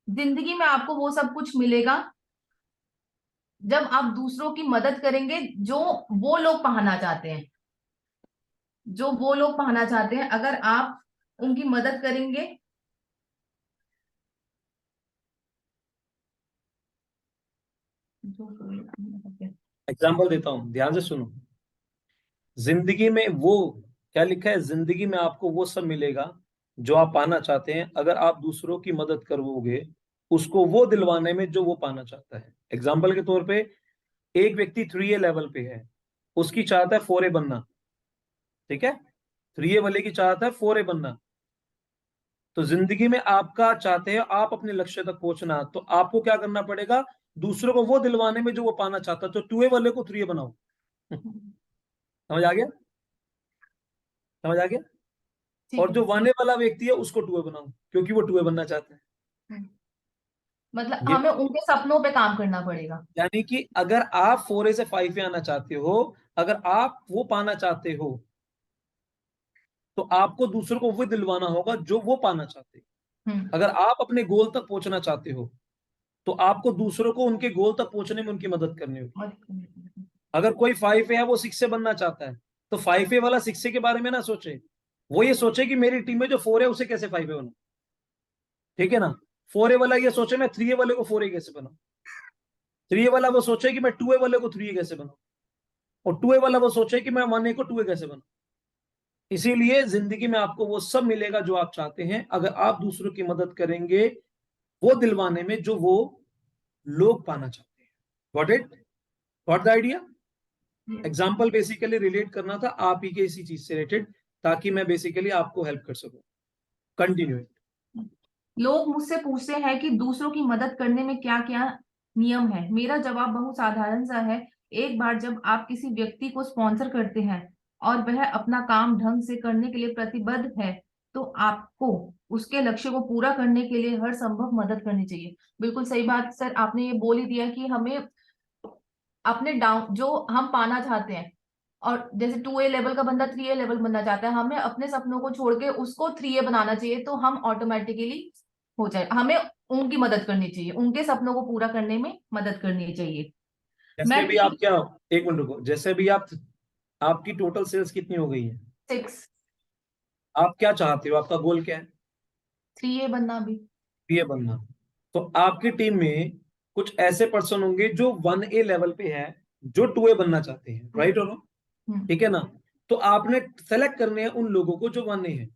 जिंदगी में आपको वो सब कुछ मिलेगा जब आप दूसरों की मदद करेंगे जो वो लोग पाना चाहते हैं, अगर आप उनकी मदद करेंगे। एग्जाम्पल देता हूं, ध्यान से सुनो। जिंदगी में वो क्या लिखा है, जिंदगी में आपको वो सब मिलेगा जो आप पाना चाहते हैं अगर आप दूसरों की मदद करोगे उसको वो दिलवाने में जो वो पाना चाहता है। एग्जाम्पल के तौर पे एक व्यक्ति 3A लेवल पे है, उसकी चाहता है 4A बनना, ठीक है? 3A वाले की चाहता है 4A बनना। तो जिंदगी में आपका चाहते हैं आप अपने लक्ष्य तक पहुंचना, तो आपको क्या करना पड़ेगा, दूसरों को वो दिलवाने में जो वो पाना चाहता है। तो 2A वाले को 3A बनाओ। समझ आ गया? समझ आ गया? ठीक और है। जो 1A वाला व्यक्ति है उसको 2A बनाओ, क्योंकि वो 2A बनना चाहता है। मतलब ये हमें उनके सपनों पे काम करना पड़ेगा। यानी कि अगर आप 4A से 5A आना चाहते हो, अगर आप वो पाना चाहते हो, तो आपको दूसरों को वो दिलवाना होगा जो वो पाना चाहते हैं। अगर आप अपने गोल तक पहुंचना चाहते हो तो आपको दूसरों को उनके गोल तक पहुंचने में उनकी मदद करनी होगी। अगर कोई 5A है वो 6A बनना चाहता है, तो 5A वाला 6A के बारे में ना सोचे, वो ये सोचे कि मेरी टीम में जो 4 है उसे कैसे 5A बनाऊं, ठीक है ना? 4A वाला ये सोचे मैं 3A वाले को 4A कैसे बनाऊं, 3A वाला वो सोचे कि मैं 2A वाले को 3A कैसे बनाऊं, और 2A वाला वो सोचे कि मैं 1A को 2A कैसे बनाऊं। इसीलिए जिंदगी में आपको वो सब मिलेगा जो आप चाहते हैं अगर आप दूसरों की मदद करेंगे वो दिलवाने में जो वो लोग पाना चाहते हैं। Got it? Got the idea? Example basically relate करना था आप ही के इसी चीज से रिलेटेड ताकि मैं बेसिकली आपको हेल्प कर सकूं। कंटिन्यू। लोग मुझसे पूछते हैं कि दूसरों की मदद करने में क्या क्या नियम है। मेरा जवाब बहुत साधारण सा है। एक बार जब आप किसी व्यक्ति को स्पॉन्सर करते हैं और वह अपना काम ढंग से करने के लिए प्रतिबद्ध है, तो आपको उसके लक्ष्य को पूरा करने के लिए हर संभव मदद करनी चाहिए। बिल्कुल सही बात सर, आपने ये बोल ही दिया कि हमें अपने डाउन जो हम पाना चाहते हैं, और जैसे 2A लेवल का बंदा 3A लेवल बनना चाहता है, हमें अपने सपनों को छोड़ के उसको 3A बनाना चाहिए, तो हम ऑटोमेटिकली हो जाए। हमें उनकी मदद करनी चाहिए, उनके सपनों को पूरा करने में मदद करनी चाहिए। जैसे मैं भी आप क्या, एक मिनट रुको, जैसे भी आप, आपकी टोटल सेल्स कितनी हो गई है? 6 आप क्या चाहते हो, आपका गोल क्या है? 3A बनना भी। ये बनना। तो आपकी टीम में कुछ ऐसे पर्सन होंगे जो 1A लेवल पे है, जो 2A बनना चाहते हैं, राइट और ठीक है ना? तो आपने सेलेक्ट करने हैं उन लोगों को जो 1A है।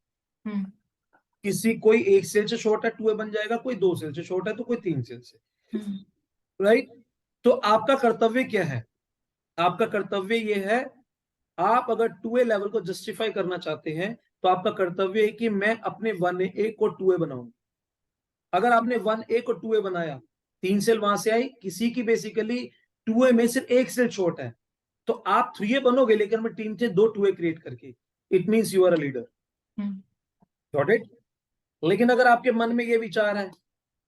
किसी कोई 1 सेल से शॉर्ट है, 2A बन जाएगा, कोई 2 सेल से शॉर्ट है तो कोई 3 सेल से, राइट? तो आपका कर्तव्य क्या है? आपका कर्तव्य ये है, आप अगर 2A लेवल को जस्टिफाई करना चाहते हैं तो आपका कर्तव्य है कि मैं अपने 1A को 2A बनाऊं। अगर आपने 1A को 2A बनाया, 3 सेल वहां से आई, किसी की बेसिकली 2A में सिर्फ 1 सेल शॉर्ट है, तो आप 3A बनोगे, लेकिन मैं टीम से 2 2A क्रिएट करके। It means you are a leader. Got it? लेकिन अगर आपके मन में ये विचार है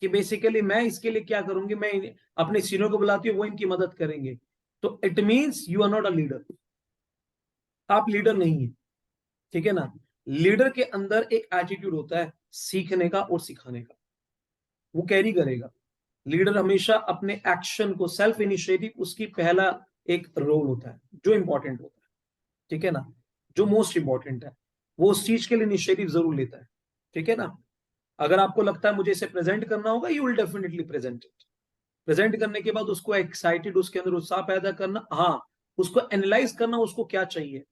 कि बेसिकली मैं इसके लिए क्या करूंगी, मैं अपने सीनियर को बुलाती हूँ, वो इनकी मदद करेंगे, तो it means you are not a leader. आप लीडर नहीं है, ठीक है ना? लीडर के अंदर एक एटीट्यूड होता है सीखने का और सिखाने का, वो कैरी करेगा। लीडर हमेशा अपने एक्शन को, सेल्फ इनिशिएटिव उसकी पहला एक रोल होता है जो इंपॉर्टेंट होता है, ठीक है ना? जो मोस्ट इंपॉर्टेंट है, वो उस चीज के लिए इनिशिएटिव जरूर लेता है, ठीक है ना? अगर आपको लगता है मुझे इसे प्रेजेंट करना होगा, you will definitely present it. Present करने के बाद उसको एक्साइटेड, उसके अंदर उत्साह पैदा करना, हाँ, उसको एनालाइज करना, उसको क्या चाहिए।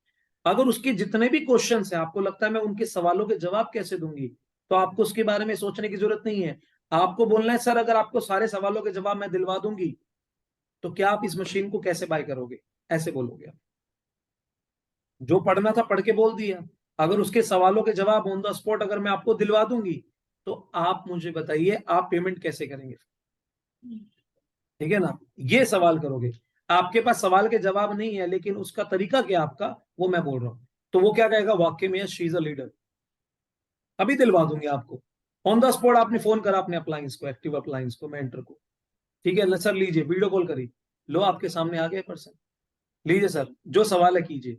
अगर उसके जितने भी क्वेश्चंस हैं, आपको लगता है मैं उनके सवालों के जवाब कैसे दूंगी, तो आपको उसके बारे में सोचने की जरूरत नहीं है। आपको बोलना है, सर अगर आपको सारे सवालों के जवाब मैं दिलवा दूंगी तो क्या आप इस मशीन को कैसे बाय करोगे? ऐसे बोलोगे आप। जो पढ़ना था पढ़ के बोल दिया। अगर उसके सवालों के जवाब ऑन द स्पॉट अगर मैं आपको दिलवा दूंगी, तो आप मुझे बताइए आप पेमेंट कैसे करेंगे? ठीक है ना? ये सवाल करोगे। आपके पास सवाल के जवाब नहीं है, लेकिन उसका तरीका क्या आपका, वो मैं बोल रहा हूं, तो वो क्या कहेगा, वाकई में शी इज अ लीडर, अभी दिलवा दूंगी आपको। ऑन द स्पॉट आपने फोन करा अपने अप्लायंस को, एक्टिव अप्लायंस को, मेंटर को, ठीक है, सर लीजिए, वीडियो कॉल करी, लो आपके सामने आ गए पर्सन, लीजिए सर जो सवाल है कीजिए,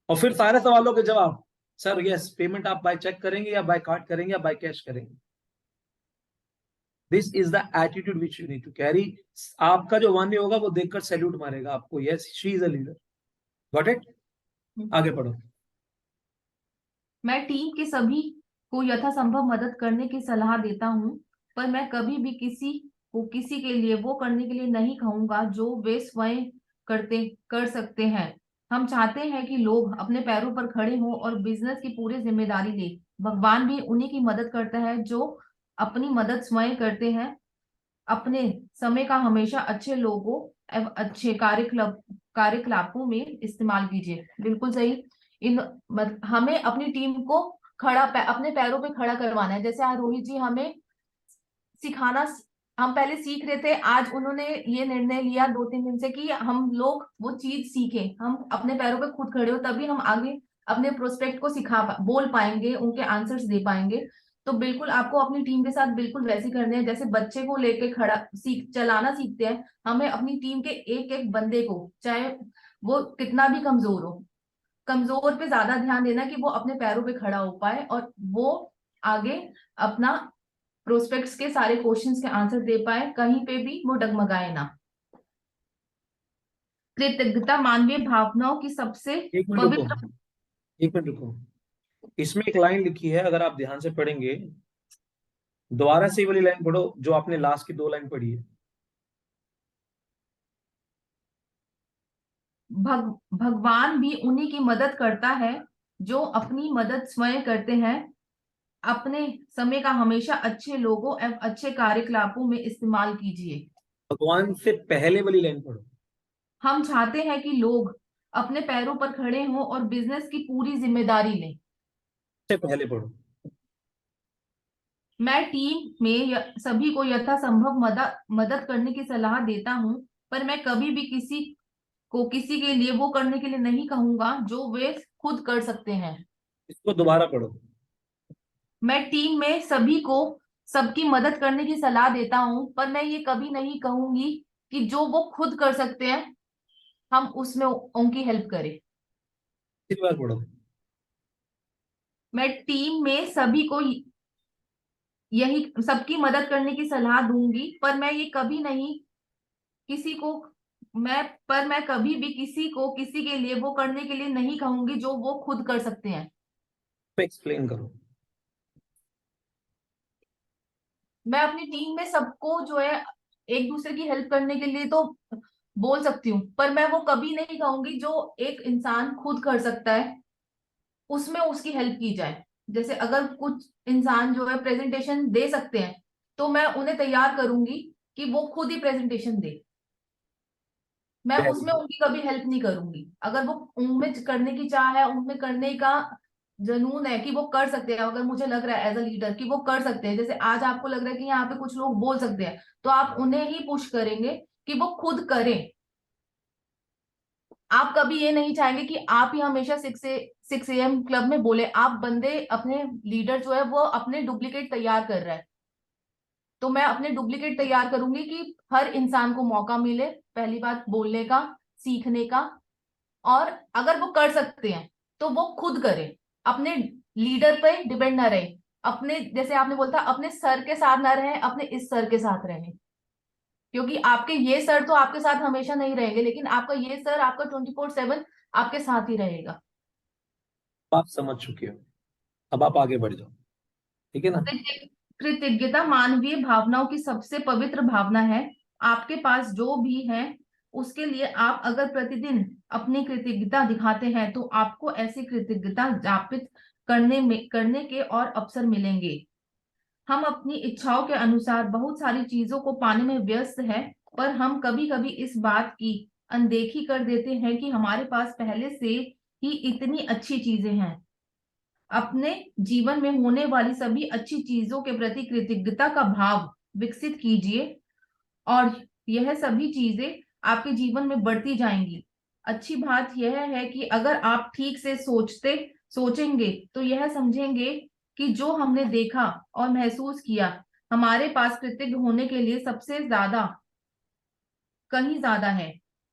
और फिर सारे सवालों के जवाब, सर यस, पेमेंट आप बाय चेक करेंगे या बाय कार्ड करेंगे या बाय कैश करेंगे। This is the attitude which you need to carry. आपका जो वान्य होगा वो देखकर सैल्यूट मारेगा आपको, yes she is a leader. Got it? आगे पढ़ो। मैं टीम के सभी को यथासंभव मदद करने की सलाह देता हूँ, पर मैं कभी भी किसी को किसी के लिए वो करने के लिए नहीं कहूंगा जो वे स्वयं कर सकते हैं। हम चाहते हैं कि लोग अपने पैरों पर खड़े हों और बिजनेस की पूरी जिम्मेदारी ले। भगवान भी उन्हीं की मदद करता है जो अपनी मदद स्वयं करते हैं। अपने समय का हमेशा अच्छे लोगों एवं अच्छे कार्यकलापों में इस्तेमाल कीजिए। बिल्कुल सही। हमें अपनी टीम को अपने पैरों पे खड़ा करवाना है। जैसे आज रोहित जी हमें सिखाना, हम पहले सीख रहे थे, आज उन्होंने ये निर्णय लिया 2-3 दिन से कि हम लोग वो चीज सीखें, हम अपने पैरों पे खुद खड़े हो, तभी हम आगे अपने प्रोस्पेक्ट को बोल पाएंगे, उनके आंसर्स दे पाएंगे। तो बिल्कुल आपको अपनी टीम के साथ बिल्कुल वैसे करने हैं जैसे बच्चे को लेके खड़ा चलाना सीखते हैं। हमें अपनी टीम के एक एक बंदे को, चाहे वो कितना भी कमजोर हो, कमजोर पे ज्यादा ध्यान देना कि वो अपने पैरों पे खड़ा हो पाए और वो आगे अपना प्रोस्पेक्ट्स के सारे क्वेश्चंस के आंसर दे पाए, कहीं पे भी वो डगमगाए ना। कृतज्ञता मानवीय भावनाओं की सबसे एक मिनट रुको, पवित्र। एक मिनट रुको, इसमें एक लाइन लिखी है, अगर आप ध्यान से पढ़ेंगे, दोबारा से ये वाली लाइन पढ़ो जो आपने लास्ट की 2 लाइन पढ़ी है। भगवान भी उन्हीं की मदद करता है जो अपनी मदद स्वयं करते हैं। अपने समय का हमेशा अच्छे लोगों एवं अच्छे कार्यकलापों में इस्तेमाल कीजिए। भगवान से पहले वाली लाइन पढ़ो। हम चाहते हैं कि लोग अपने पैरों पर खड़े हों और बिजनेस की पूरी जिम्मेदारी लें। से पहले पढ़ो। मैं टीम में सभी को यथासंभव मदद करने की सलाह देता हूँ, पर मैं कभी भी किसी के लिए वो करने के लिए नहीं कहूंगा जो वे खुद कर सकते हैं। इसको दोबारा पढ़ो। मैं टीम में सभी को सबकी मदद करने की सलाह देता हूँ, पर मैं ये कभी नहीं कहूंगी कि जो वो खुद कर सकते हैं हम उसमें उनकी हेल्प करें। तीसरी बार पढ़ो। मैं टीम में सभी को यही सबकी मदद करने की सलाह दूंगी, पर मैं ये कभी नहीं किसी को मैं कभी भी किसी को किसी के लिए वो करने के लिए नहीं कहूंगी जो वो खुद कर सकते हैं। एक्सप्लेन करो। मैं अपनी टीम में सबको जो है एक दूसरे की हेल्प करने के लिए तो बोल सकती हूँ, पर मैं वो कभी नहीं कहूंगी जो एक इंसान खुद कर सकता है उसमें उसकी हेल्प की जाए। जैसे अगर कुछ इंसान जो है प्रेजेंटेशन दे सकते हैं तो मैं उन्हें तैयार करूंगी कि वो खुद ही प्रेजेंटेशन दे, मैं Very उसमें good. उनकी कभी हेल्प नहीं करूंगी। अगर वो उनमें करने की चाह है, उनमें करने का जुनून है कि वो कर सकते हैं, अगर मुझे लग रहा है एज अ लीडर कि वो कर सकते हैं, जैसे आज आपको लग रहा है कि यहाँ पे कुछ लोग बोल सकते हैं, तो आप उन्हें ही पुश करेंगे कि वो खुद करें। आप कभी ये नहीं चाहेंगे कि आप ही हमेशा 6 AM क्लब में बोले। आप बंदे अपने लीडर जो है वो अपने डुप्लीकेट तैयार कर रहा है, तो मैं अपने डुप्लीकेट तैयार करूंगी कि हर इंसान को मौका मिले पहली बात बोलने का, सीखने का, और अगर वो कर सकते हैं तो वो खुद करें, अपने लीडर पे डिपेंड ना रहे, अपने जैसे आपने बोलता अपने सर के साथ ना रहे, अपने इस सर के साथ रहें, क्योंकि आपके ये सर तो आपके साथ हमेशा नहीं रहेंगे, लेकिन आपका ये सर आपका 24/7 आपके साथ ही रहेगा। आप समझ चुके हो, अब आप आगे बढ़ जाओ, ठीक है ना। कृतज्ञता मानवीय भावनाओं की सबसे पवित्र भावना है। आपके पास जो भी है उसके लिए आप अगर प्रतिदिन अपनी कृतज्ञता दिखाते हैं तो आपको ऐसी कृतज्ञता ज्ञापित करने के और अवसर मिलेंगे। हम अपनी इच्छाओं के अनुसार बहुत सारी चीजों को पाने में व्यस्त है, पर हम कभी कभी इस बात की अनदेखी कर देते हैं कि हमारे पास पहले से ही इतनी अच्छी चीजें हैं। अपने जीवन में होने वाली सभी अच्छी चीजों के प्रति कृतज्ञता का भाव विकसित कीजिए और यह सभी चीजें आपके जीवन में बढ़ती जाएंगी। अच्छी बात यह है कि अगर आप ठीक से सोचेंगे तो यह समझेंगे कि जो हमने देखा और महसूस किया हमारे पास कृतज्ञ होने के लिए सबसे ज्यादा कहीं ज्यादा है।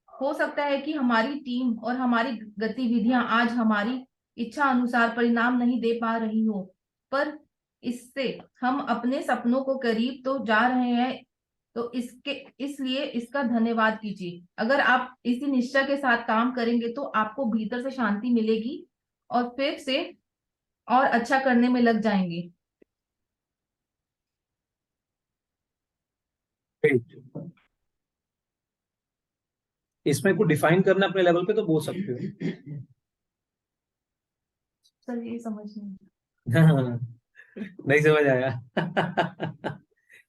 हो सकता है कि हमारी टीम और हमारी गतिविधियां आज हमारी इच्छा अनुसार परिणाम नहीं दे पा रही हो, पर इससे हम अपने सपनों को करीब तो जा रहे हैं, तो इसलिए इसका धन्यवाद कीजिए। अगर आप इसी निश्चय के साथ काम करेंगे तो आपको भीतर से शांति मिलेगी और फिर से और अच्छा करने में लग जाएंगे। Great. इसमें को डिफाइन करना अपने लेवल पे तो बोल सकते हो। सर ये समझ नहीं। हाँ, नहीं समझ आया।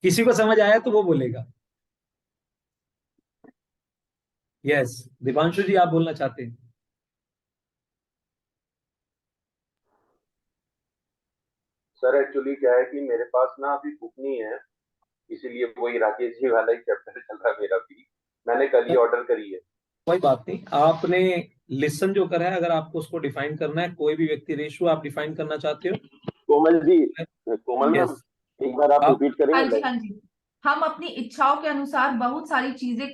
किसी को समझ आया तो वो बोलेगा। यस, दीपांशु जी आप बोलना चाहते हैं। सर एक्चुअली क्या है कि मेरे पास ना अभी बुक नहीं है, इसीलिए वही राकेश जी वाला ही चैप्टर चल रहा है मेरा भी। मैंने कल ही ऑर्डर करी है। कोई बात नहीं, आपने लिसन जो करा है, अगर आपको उसको डिफाइन करना है, कोई भी व्यक्ति रेशो आप डिफाइन करना चाहते हो। कोमल जी, कोमल मैम, यस, एक बार आप आप रिपीट हाँ करेंगे जी, लाइक। हाँ जी। हम अपनी इच्छाओं के अनुसार बहुत सारी चीजें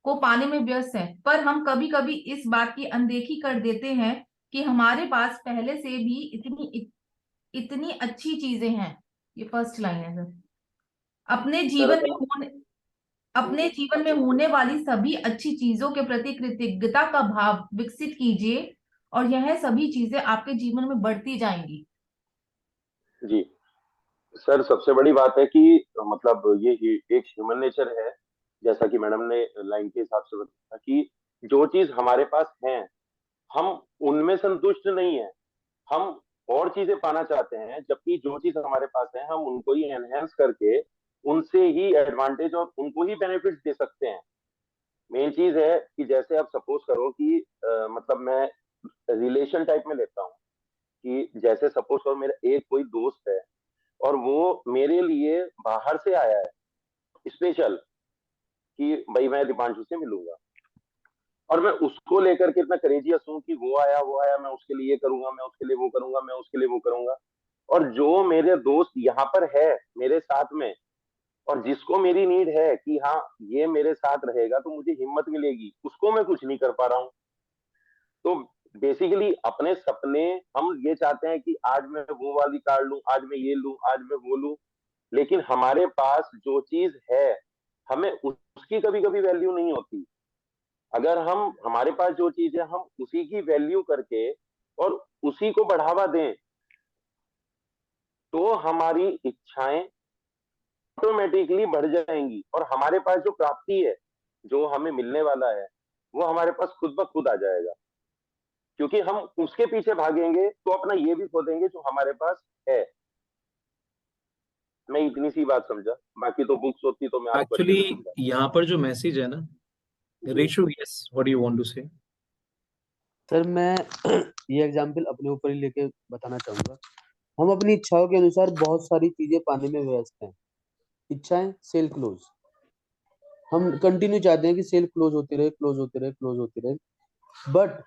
को पाने में व्यस्त हैं, पर हम कभी कभी इस बात की अनदेखी कर देते हैं कि हमारे पास पहले से भी इतनी अच्छी चीजें हैं। ये फर्स्ट लाइन है सर। अपने सर जीवन में होने वाली सभी अच्छी चीजों के प्रति कृतज्ञता का भाव विकसित कीजिए और यह सभी चीजें आपके जीवन में बढ़ती जाएंगी। जी सर, सबसे बड़ी बात है कि मतलब ये एक ह्यूमन नेचर है, जैसा कि मैडम ने लाइन के हिसाब से बताया कि जो चीज हमारे पास है हम उनमें संतुष्ट नहीं है, हम और चीजें पाना चाहते हैं, जबकि जो चीज हमारे पास है हम उनको ही एनहेंस करके उनसे ही एडवांटेज और उनको ही बेनिफिट्स दे सकते हैं। मेन चीज है कि जैसे आप सपोज करो कि मतलब मैं रिलेशन टाइप में लेता हूँ कि जैसे सपोज और मेरा एक कोई दोस्त है और वो मेरे लिए बाहर से आया है स्पेशल, कि भाई मैं दीपांशु से मिलूंगा, और मैं उसको लेकर के इतना करेजियस हूँ कि वो आया, मैं उसके लिए ये करूंगा, मैं उसके लिए वो करूंगा, मैं उसके लिए वो करूंगा। और जो मेरे दोस्त यहाँ पर है मेरे साथ में, और जिसको मेरी नीड है कि हाँ ये मेरे साथ रहेगा तो मुझे हिम्मत मिलेगी, उसको मैं कुछ नहीं कर पा रहा हूँ। तो बेसिकली अपने सपने हम ये चाहते हैं कि आज मैं वो वाली कार लूं, आज मैं ये लूं, आज मैं वो लूं, लेकिन हमारे पास जो चीज है हमें उसकी कभी कभी वैल्यू नहीं होती। अगर हम हमारे पास जो चीज है हम उसी की वैल्यू करके और उसी को बढ़ावा दें, तो हमारी इच्छाएं ऑटोमेटिकली बढ़ जाएंगी, और हमारे पास जो प्राप्ति है, जो हमें मिलने वाला है, वो हमारे पास खुद ब खुद आ जाएगा। क्योंकि हम उसके पीछे भागेंगे तो अपना ये भी खो देंगे जो हमारे पास है। मैं इतनी सी बात समझा, बाकी तो बुक्स होती तो मैं आपको अच्छे एक्चुअली से समझा। यहाँ पर जो मैसेज है ना, ji Reshu, yes, what do you want to say? Sir मैं ये एग्जाम्पल अपने ऊपर ही लेके बताना चाहूंगा। हम अपनी इच्छाओं के अनुसार बहुत सारी चीजें पाने में व्यस्त हैं। इच्छाएं सेल क्लोज, हम कंटिन्यू चाहते हैं कि सेल क्लोज होती रहे, क्लोज होती रहे, क्लोज होती रहे। बट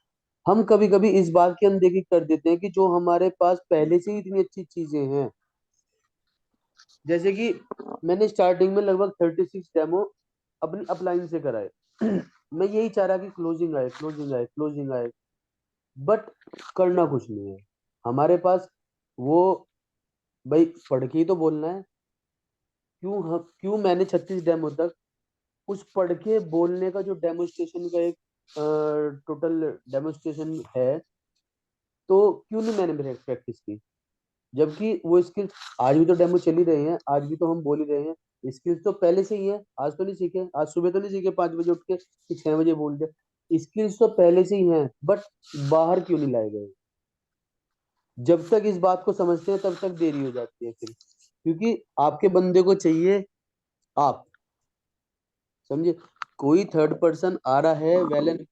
हम कभी कभी इस बात की अनदेखी कर देते हैं कि जो हमारे पास पहले से ही इतनी अच्छी चीजें हैं, जैसे कि मैंने स्टार्टिंग में लगभग 36 डेमो अपनी अपलाइन से कराए। मैं यही चाह रहा कि क्लोजिंग आए, क्लोजिंग आए, क्लोजिंग आए, बट करना कुछ नहीं है हमारे पास। वो भाई पढ़ के ही तो बोलना है। क्यों मैंने 36 डेमो तक उस पढ़ के बोलने का जो डेमोस्ट्रेशन का एक टोटल डेमोस्ट्रेशन है, तो क्यों नहीं मैंने प्रैक्टिस की? जबकि वो स्किल्स आज भी तो डेमो चल ही रहे हैं, आज भी तो हम बोल ही रहे हैं, स्किल्स तो पहले से ही है। आज तो नहीं सीखे, आज सुबह तो नहीं सीखे 5 बजे उठ के कि 6 बजे बोल दे। स्किल्स तो पहले से ही हैं, बट बाहर क्यों नहीं लाए गए? जब तक इस बात को समझते हैं तब तक देरी हो जाती है फिर, क्योंकि आपके बंदे को चाहिए आप समझे। कोई थर्ड पर्सन आ रहा है वेल एंड,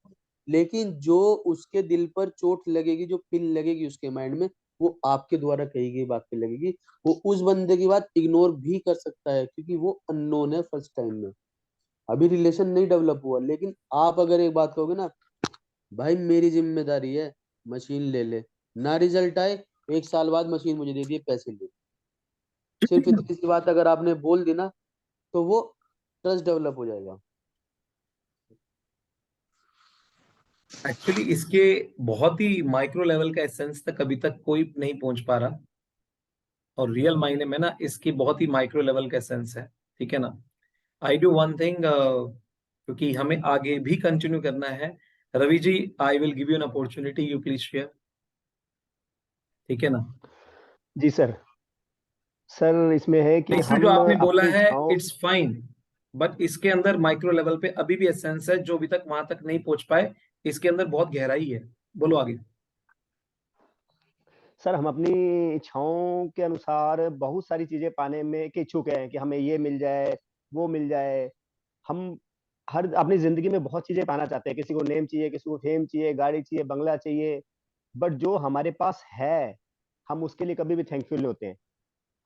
लेकिन जो उसके दिल पर चोट लगेगी, जो पिन लगेगी उसके माइंड में, वो आपके द्वारा कही गई बात पे लगेगी। वो उस बंदे की बात इग्नोर भी कर सकता है क्योंकि वो अननोन है फर्स्ट टाइम में, अभी रिलेशन नहीं डेवलप हुआ। लेकिन आप अगर एक बात कहोगे ना, भाई मेरी जिम्मेदारी है, मशीन ले ले, ना रिजल्ट आए 1 साल बाद मशीन मुझे दे दिए, पैसे ले, सिर्फ इतनी सी बात अगर आपने बोल दी ना, तो वो ट्रस्ट डेवलप हो जाएगा। एक्चुअली इसके बहुत ही माइक्रो लेवल का एसेंस तक अभी तक कोई नहीं पहुंच पा रहा, और रियल मायने में ना इसकी बहुत ही माइक्रो लेवल का एसेंस है। ठीक है ना? आई डू वन थिंग, क्योंकि हमें आगे भी कंटिन्यू करना है। Ravi ji, I will give you an opportunity, you please share. ठीक है ना? जी सर। सर इसमें है कि इसमें जो हम आपने बोला अपनी है इच्छाओं, इट्स फाइन, बट इसके अंदर माइक्रो लेवल पे अभी भी एसेंस है जो अभी तक वहां तक नहीं पहुंच पाए। इसके अंदर बहुत गहराई है। बोलो आगे। सर हम अपनी इच्छाओं के अनुसार बहुत सारी चीजें पाने में के इच्छुक हैं कि हमें ये मिल जाए, वो मिल जाए। हम हर अपनी जिंदगी में बहुत चीजें पाना चाहते हैं, किसी को नेम चाहिए, किसी को फेम चाहिए, गाड़ी चाहिए, बंगला चाहिए। बट जो हमारे पास है हम उसके लिए कभी भी थैंकफुल नहीं होते हैं।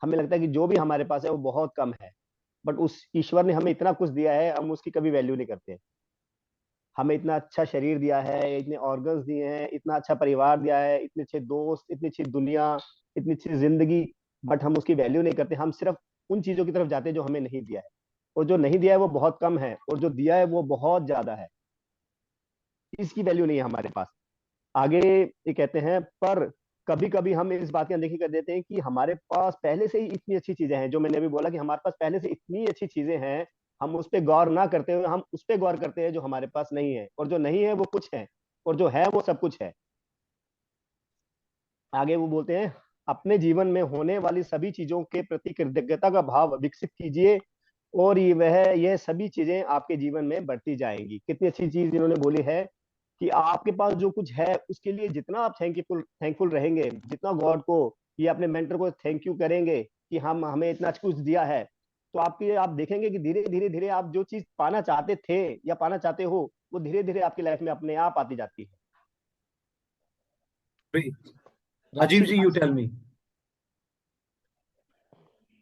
हमें लगता है कि जो भी हमारे पास है वो बहुत कम है, बट उस ईश्वर ने हमें इतना कुछ दिया है, हम उसकी कभी वैल्यू नहीं करते। हमें इतना अच्छा शरीर दिया है, इतने ऑर्गन्स दिए हैं, इतना अच्छा परिवार दिया है, इतने अच्छे दोस्त, इतनी अच्छी दुनिया, इतनी अच्छी जिंदगी, बट हम उसकी वैल्यू नहीं करते। हम सिर्फ उन चीजों की तरफ जाते हैं जो हमें नहीं दिया है, और जो नहीं दिया है वो बहुत कम है, और जो दिया है वो बहुत ज्यादा है। इसकी वैल्यू नहीं है हमारे पास। आगे ये कहते हैं, पर कभी कभी हम इस बात की अनदेखी कर देते हैं कि हमारे पास पहले से ही इतनी अच्छी चीजें हैं। जो मैंने अभी बोला कि हमारे पास पहले से इतनी अच्छी चीजें हैं, हम उस पर गौर ना करते हुए हम उस पर गौर करते हैं जो हमारे पास नहीं है, और जो नहीं है वो कुछ है, और जो है वो सब कुछ है। आगे वो बोलते हैं, अपने जीवन में होने वाली सभी चीजों के प्रति कृतज्ञता का भाव विकसित कीजिए, और यह सभी चीजें आपके जीवन में बढ़ती जाएंगी। कितनी अच्छी चीज इन्होंने बोली है कि आपके पास जो कुछ है उसके लिए जितना आप थैंकफुल थैंकफुल रहेंगे, जितना गॉड को या अपने मेंटर को थैंक यू करेंगे कि हम हमें इतना कुछ दिया है, तो आप देखेंगे कि धीरे धीरे धीरे आप जो चीज पाना चाहते थे या पाना चाहते हो वो धीरे धीरे आपकी लाइफ में अपने आप आती जाती है। राजीव जी, यू टेल मी।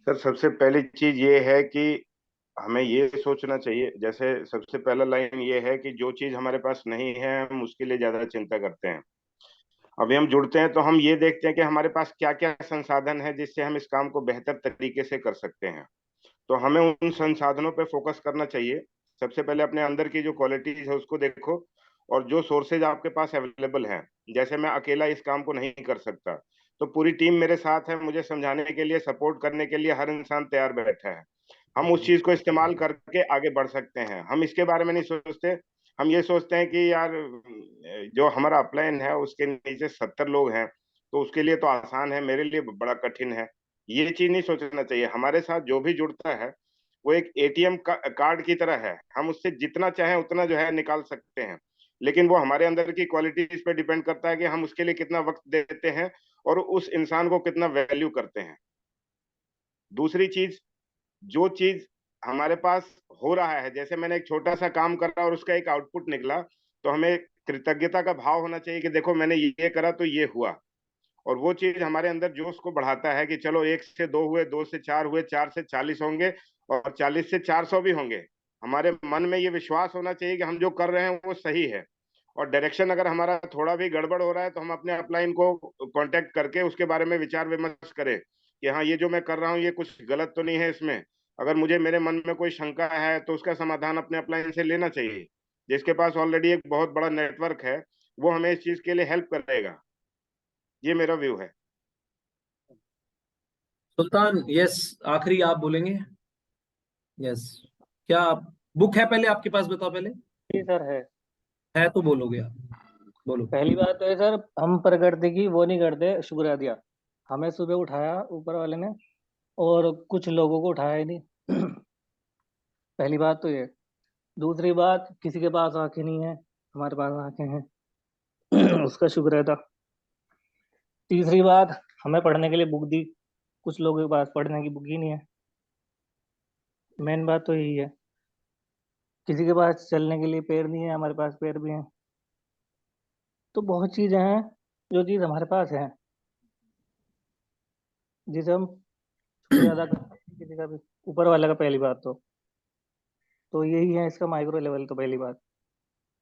सर सबसे पहली चीज ये है कि हमें ये सोचना चाहिए, जैसे सबसे पहला लाइन ये है कि जो चीज हमारे पास नहीं है हम उसके लिए ज्यादा चिंता करते हैं। अभी हम जुड़ते हैं तो हम ये देखते हैं कि हमारे पास क्या क्या संसाधन है जिससे हम इस काम को बेहतर तरीके से कर सकते हैं। तो हमें उन संसाधनों पे फोकस करना चाहिए। सबसे पहले अपने अंदर की जो क्वालिटीज है उसको देखो, और जो सोर्सेज आपके पास अवेलेबल हैं। जैसे मैं अकेला इस काम को नहीं कर सकता, तो पूरी टीम मेरे साथ है, मुझे समझाने के लिए, सपोर्ट करने के लिए हर इंसान तैयार बैठा है। हम उस चीज को इस्तेमाल करके आगे बढ़ सकते हैं। हम इसके बारे में नहीं सोचते। हम ये सोचते हैं कि यार जो हमारा अपलाइन है उसके नीचे 70 लोग हैं, तो उसके लिए तो आसान है, मेरे लिए बड़ा कठिन है। ये चीज नहीं सोचना चाहिए। हमारे साथ जो भी जुड़ता है वो एक एटीएम कार्ड की तरह है। हम उससे जितना चाहें उतना जो है निकाल सकते हैं, लेकिन वो हमारे अंदर की क्वालिटीज पे डिपेंड करता है कि हम उसके लिए कितना वक्त देते हैं और उस इंसान को कितना वैल्यू करते हैं। दूसरी चीज, जो चीज हमारे पास हो रहा है, जैसे मैंने एक छोटा सा काम करा और उसका एक आउटपुट निकला, तो हमें कृतज्ञता का भाव होना चाहिए कि देखो मैंने ये करा तो ये हुआ। और वो चीज हमारे अंदर जोश को बढ़ाता है कि चलो 1 से 2 हुए, 2 से 4 हुए, 4 से 40 होंगे और 40 से 400 भी होंगे। हमारे मन में ये विश्वास होना चाहिए कि हम जो कर रहे हैं वो सही है। और डायरेक्शन अगर हमारा थोड़ा भी गड़बड़ हो रहा है तो हम अपने अपलाइन को कांटेक्ट करके उसके बारे में विचार विमर्श करें कि हाँ ये जो मैं कर रहा हूँ ये कुछ गलत तो नहीं है इसमें। अगर मुझे मेरे मन में कोई शंका है तो उसका समाधान अपने अपलाइन से लेना चाहिए। जिसके पास ऑलरेडी एक बहुत बड़ा नेटवर्क है वो हमें इस चीज के लिए हेल्प करेगा। ये मेरा व्यू है। सुल्तान, यस, आखिरी आप बोलेंगे। यस, क्या बुक है पहले आपके पास, बताओ पहले। जी सर है। तो बोलोगे आप, बोलो। पहली बात तो है सर, हम प्रकृति की वो नहीं करते शुक्रिया दिया। हमें सुबह उठाया ऊपर वाले ने, और कुछ लोगों को उठाया ही नहीं। पहली बात तो ये। दूसरी बात, किसी के पास आंखें नहीं है, हमारे पास आंखें हैं। उसका शुक्र था। तीसरी बात, हमें पढ़ने के लिए बुक दी, कुछ लोगों के पास पढ़ने की बुक ही नहीं है। मेन बात तो यही है। किसी के पास चलने के लिए पैर नहीं है, हमारे पास पैर भी हैं। तो बहुत चीजें हैं जो चीज हमारे पास है, जिसे हम शुक्रिया अदा कर सकते हैं किसी का भी, ऊपर वाला का। पहली बात तो यही है इसका माइक्रो लेवल। तो पहली बात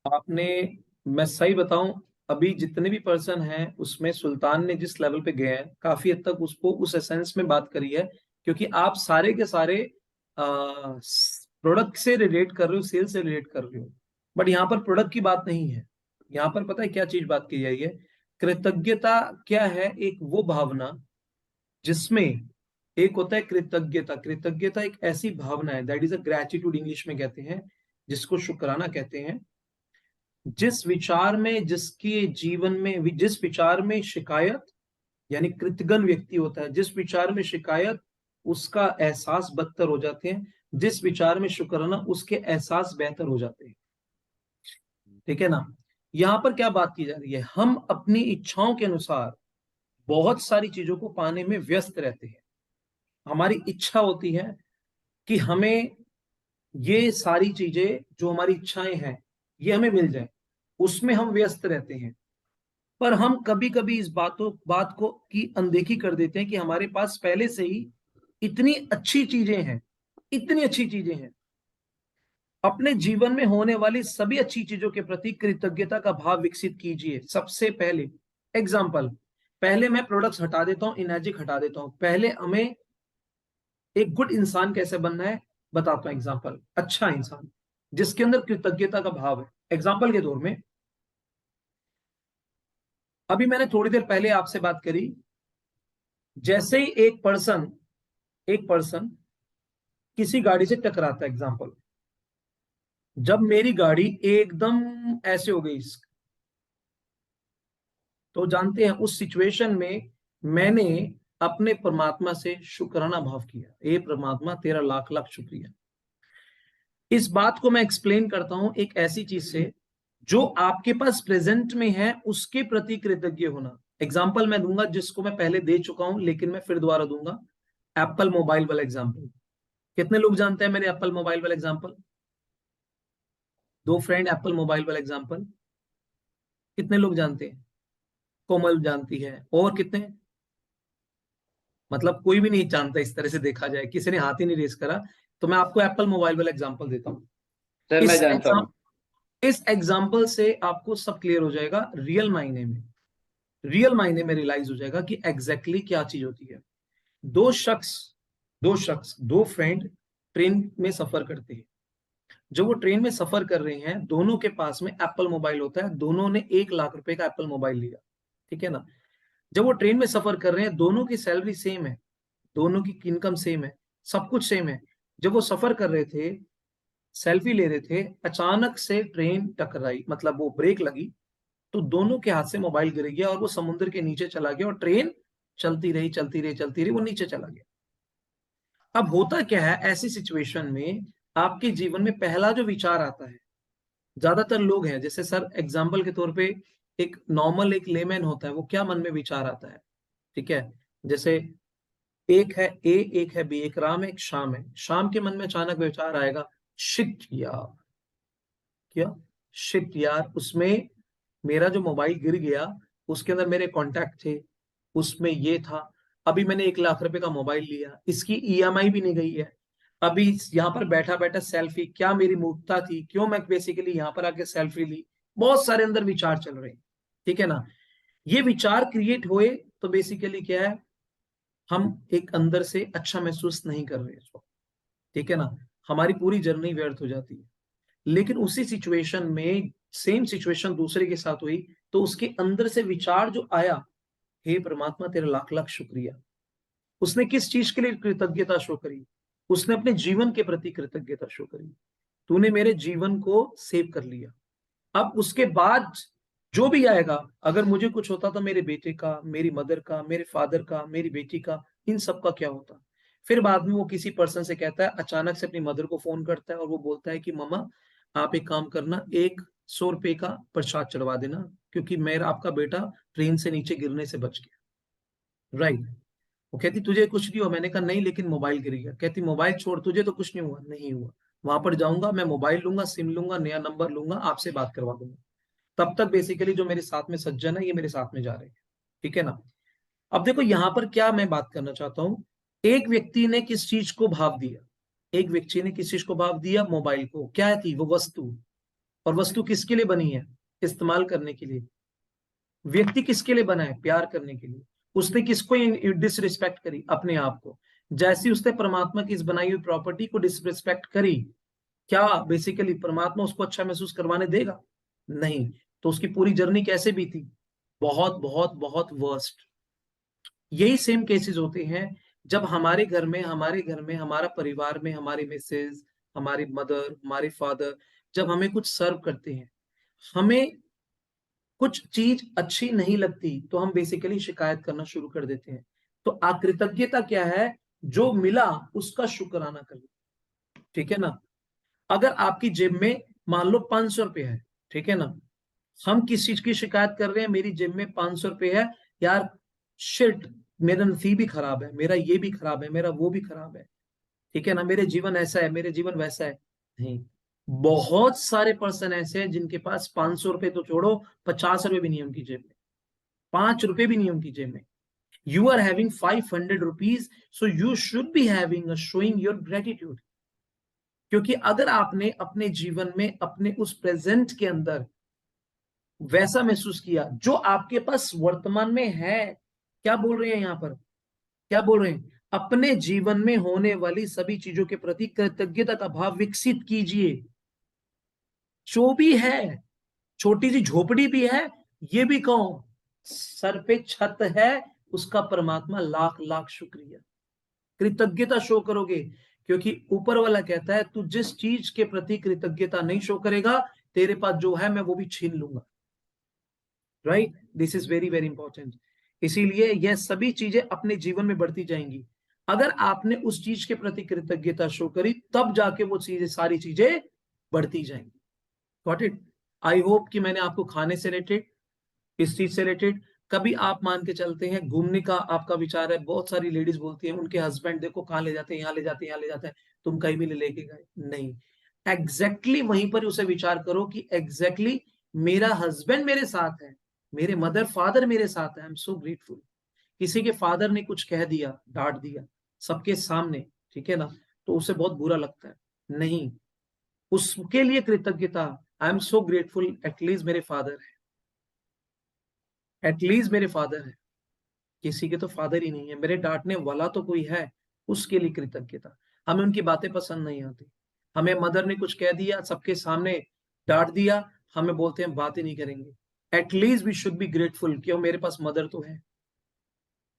आपने, मैं सही बताऊं, अभी जितने भी पर्सन हैं उसमें सुल्तान ने जिस लेवल पे गए हैं काफी हद तक उसको उस एसेंस में बात करी है। क्योंकि आप सारे के सारे प्रोडक्ट से रिलेट कर रहे हो, सेल से रिलेट कर रहे हो, बट यहाँ पर प्रोडक्ट की बात नहीं है। यहाँ पर पता है क्या चीज बात की जाएगी? कृतज्ञता क्या है? एक वो भावना जिसमें एक होता है कृतज्ञता। कृतज्ञता एक ऐसी भावना है, that is a gratitude English में कहते हैं, जिसको शुक्राना कहते हैं। जिस विचार में, जिसके जीवन में, जिस विचार में शिकायत यानी कृतघ्न व्यक्ति होता है, जिस विचार में शिकायत उसका एहसास बदतर हो जाते हैं, जिस विचार में शुक्राना उसके एहसास बेहतर हो जाते हैं। ठीक है ना? यहां पर क्या बात की जा रही है? हम अपनी इच्छाओं के अनुसार बहुत सारी चीजों को पाने में व्यस्त रहते हैं। हमारी इच्छा होती है कि हमें ये सारी चीजें जो हमारी इच्छाएं हैं ये हमें मिल जाए, उसमें हम व्यस्त रहते हैं। पर हम कभी कभी इस बात को की अनदेखी कर देते हैं कि हमारे पास पहले से ही इतनी अच्छी चीजें हैं, इतनी अच्छी चीजें हैं। अपने जीवन में होने वाली सभी अच्छी चीजों के प्रति कृतज्ञता का भाव विकसित कीजिए। सबसे पहले एग्जाम्पल, पहले मैं प्रोडक्ट्स हटा देता हूं, इनर्जिक हटा देता हूं। पहले हमें एक गुड इंसान कैसे बनना है बताता हूं। एग्जाम्पल, अच्छा इंसान जिसके अंदर कृतज्ञता का भाव है। एग्जाम्पल के तौर में, अभी मैंने थोड़ी देर पहले आपसे बात करी, जैसे ही एक पर्सन किसी गाड़ी से टकराता है। एग्जाम्पल, जब मेरी गाड़ी एकदम ऐसे हो गई तो जानते हैं उस सिचुएशन में मैंने अपने परमात्मा से शुक्राना भाव किया, ए परमात्मा तेरा लाख लाख शुक्रिया। इस बात को मैं एक्सप्लेन करता हूं एक ऐसी चीज से जो आपके पास प्रेजेंट में है, उसके प्रति कृतज्ञ होना। एग्जाम्पल मैं दूंगा जिसको मैं पहले दे चुका हूं, लेकिन मैं फिर दोबारा दूंगा। एप्पल मोबाइल वाला एग्जाम्पल। कितने लोग जानते हैं मेरे एप्पल मोबाइल वाला एग्जाम्पल? दो फ्रेंड, एप्पल मोबाइल वाला एग्जाम्पल कितने लोग जानते हैं? कोमल जानती है, और कितने, मतलब कोई भी नहीं जानता इस तरह से देखा जाए, किसी ने हाथ ही नहीं रेस करा। तो मैं आपको एप्पल मोबाइल वाला एग्जांपल देता हूँ। सर मैं जानता हूँ। इस एग्जांपल से आपको सब क्लियर हो जाएगा, रियल मायने में रियलाइज हो जाएगा कि एग्जैक्टली क्या चीज होती है। दो फ्रेंड ट्रेन में सफर करते हैं। जब वो ट्रेन में सफर कर रहे हैं, दोनों के पास में एप्पल मोबाइल होता है, दोनों ने 1 लाख रुपए का एप्पल मोबाइल लिया, ठीक है ना। जब वो ट्रेन में सफर कर रहे हैं, दोनों की सैलरी सेम है, दोनों की इनकम सेम है, सब कुछ सेम है। जब वो सफर कर रहे थे, सेल्फी ले रहे थे, अचानक से ट्रेन टकराई, मतलब वो ब्रेक लगी, तो दोनों के हाथ से मोबाइल गिर गया और वो समुद्र के नीचे चला गया, और ट्रेन चलती रही, वो नीचे चला गया। अब होता क्या है ऐसी सिचुएशन में, आपके जीवन में पहला जो विचार आता है, ज्यादातर लोग हैं, जैसे सर एग्जाम्पल के तौर पे एक नॉर्मल एक लेमैन होता है, वो क्या मन में विचार आता है, ठीक है, जैसे एक है ए, एक है बी, एक राम है, एक शाम है। शाम के मन में अचानक विचार आएगा, शिट यार, क्या शिट यार, उसमें मेरा जो मोबाइल गिर गया, उसके अंदर मेरे कॉन्टैक्ट थे, उसमें ये था, अभी मैंने 1 लाख रुपए का मोबाइल लिया, इसकी ईएमआई भी नहीं गई है, अभी यहाँ पर बैठा बैठा सेल्फी, क्या मेरी मूर्खता थी, क्यों मैं बेसिकली यहाँ पर आके सेल्फी ली। बहुत सारे अंदर विचार चल रहे हैं, ठीक है ना। ये विचार क्रिएट हुए तो बेसिकली क्या है, हम एक अंदर से अच्छा महसूस नहीं कर रहे इसको, ठीक है ना, हमारी पूरी जर्नी व्यर्थ हो जाती है। लेकिन उसी सिचुएशन में, सेम सिचुएशन दूसरे के साथ हुई, तो उसके अंदर से विचार जो आया, हे परमात्मा तेरा लाख लाख शुक्रिया। उसने किस चीज के लिए कृतज्ञता शो करी, उसने अपने जीवन के प्रति कृतज्ञता शो करी, तूने मेरे जीवन को सेव कर लिया। अब उसके बाद जो भी आएगा, अगर मुझे कुछ होता तो मेरे बेटे का, मेरी मदर का, मेरे फादर का, मेरी बेटी का, इन सब का क्या होता। फिर बाद में वो किसी पर्सन से कहता है, अचानक से अपनी मदर को फोन करता है और वो बोलता है कि मम्मा आप एक काम करना, 100 रुपए का प्रसाद चढ़वा देना, क्योंकि मेरा आपका बेटा ट्रेन से नीचे गिरने से बच गया। राइट। वो कहती तुझे कुछ नहीं हुआ, मैंने कहा नहीं, लेकिन मोबाइल गिर गया। कहती मोबाइल छोड़, तुझे तो कुछ नहीं हुआ। नहीं हुआ। वहां पर जाऊंगा, मैं मोबाइल लूंगा, सिम लूंगा, नया नंबर लूंगा, आपसे बात करवा दूंगा। तब तक बेसिकली जो मेरे साथ में सज्जन है, ये मेरे साथ में जा रहे हैं, ठीक है ना। अब देखो यहां पर क्या मैं बात करना चाहता हूं, एक व्यक्ति ने किस चीज को भाव दिया, एक व्यक्ति ने किस चीज को भाव दिया, मोबाइल को। क्या थी वो वस्तु, और वस्तु किसके लिए बनी है, इस्तेमाल करने के लिए। व्यक्ति किसके लिए बना है, प्यार करने के लिए। उसने किसको डिसरिस्पेक्ट करी, अपने आप को। जैसी उसने परमात्मा की इस बनाई हुई प्रॉपर्टी को डिसरिस्पेक्ट करी, क्या बेसिकली परमात्मा उसको अच्छा महसूस करवाने देगा, नहीं। तो उसकी पूरी जर्नी कैसे बीती, बहुत बहुत बहुत वर्स्ट। यही सेम केसेस होते हैं जब हमारे घर में, हमारा परिवार में, हमारी मिसेज, हमारी मदर, हमारे फादर जब हमें कुछ सर्व करते हैं, हमें कुछ चीज अच्छी नहीं लगती, तो हम बेसिकली शिकायत करना शुरू कर देते हैं। तो अकृतज्ञता क्या है, जो मिला उसका शुक्राना करिए, ठीक है ना। अगर आपकी जेब में मान लो 500 रुपए है, ठीक है ना, हम किस चीज की शिकायत कर रहे हैं, मेरी जेब में 500 रुपए है यार, शिट मेरा नसीब भी खराब है, मेरा ये भी खराब है, मेरा वो भी खराब है, ठीक है ना, मेरे जीवन ऐसा है, मेरे जीवन वैसा है। नहीं, बहुत सारे पर्सन ऐसे हैं जिनके पास 500 रुपए तो छोड़ो, 50 रुपए भी नहीं है उनकी जेब में, 5 रुपए भी नहीं है उनकी जेब में। You are having 500 rupees, so you should be having showing your gratitude. क्योंकि अगर आपने अपने जीवन में, अपने उस प्रेजेंट के अंदर वैसा महसूस किया जो आपके पास वर्तमान में है, क्या बोल रहे हैं यहां पर, क्या बोल रहे हैं, अपने जीवन में होने वाली सभी चीजों के प्रति कृतज्ञता का भाव विकसित कीजिए। जो भी है, छोटी सी झोपड़ी भी है, ये भी कहो, सर पे छत है, उसका परमात्मा लाख लाख शुक्रिया, कृतज्ञता शो करोगे। क्योंकि ऊपर वाला कहता है तू जिस चीज के प्रति कृतज्ञता नहीं शो करेगा, तेरे पास जो है मैं वो भी छीन लूंगा। Right, this is very very important. इसीलिए यह सभी चीजें अपने जीवन में बढ़ती जाएंगी। अगर आपने उस चीज के प्रति कृतज्ञता शो करी, तब जाके वो चीजें, सारी चीजें बढ़ती जाएंगी। Got it. आई होप कि मैंने आपको खाने से रिलेटेड, इस चीज से रिलेटेड, कभी आप मान के चलते हैं घूमने का आपका विचार है, बहुत सारी लेडीज बोलती हैं उनके हस्बैंड देखो कहाँ ले जाते हैं, यहाँ ले जाते हैं, यहाँ ले जाते हैं, तुम कहीं भी लेके गए नहीं। एग्जैक्टली वहीं पर उसे विचार करो कि एग्जैक्टली मेरा हस्बैंड मेरे साथ है, मेरे मदर फादर मेरे साथ है, आई एम सो ग्रेटफुल। किसी के फादर ने कुछ कह दिया, डांट दिया सबके सामने, ठीक है ना, तो उसे बहुत बुरा लगता है, नहीं, उसके लिए कृतज्ञता, आई एम सो ग्रेटफुल, एटलीस्ट मेरे फादर है, एटलीस्ट मेरे फादर है। किसी के तो फादर ही नहीं है, मेरे डांटने वाला तो कोई है, उसके लिए कृतज्ञता। हमें उनकी बातें पसंद नहीं आती, हमें मदर ने कुछ कह दिया सबके सामने, डांट दिया, हमें बोलते हैं बात ही नहीं करेंगे। At least we should be grateful, क्यों, मेरे पास मदर तो है,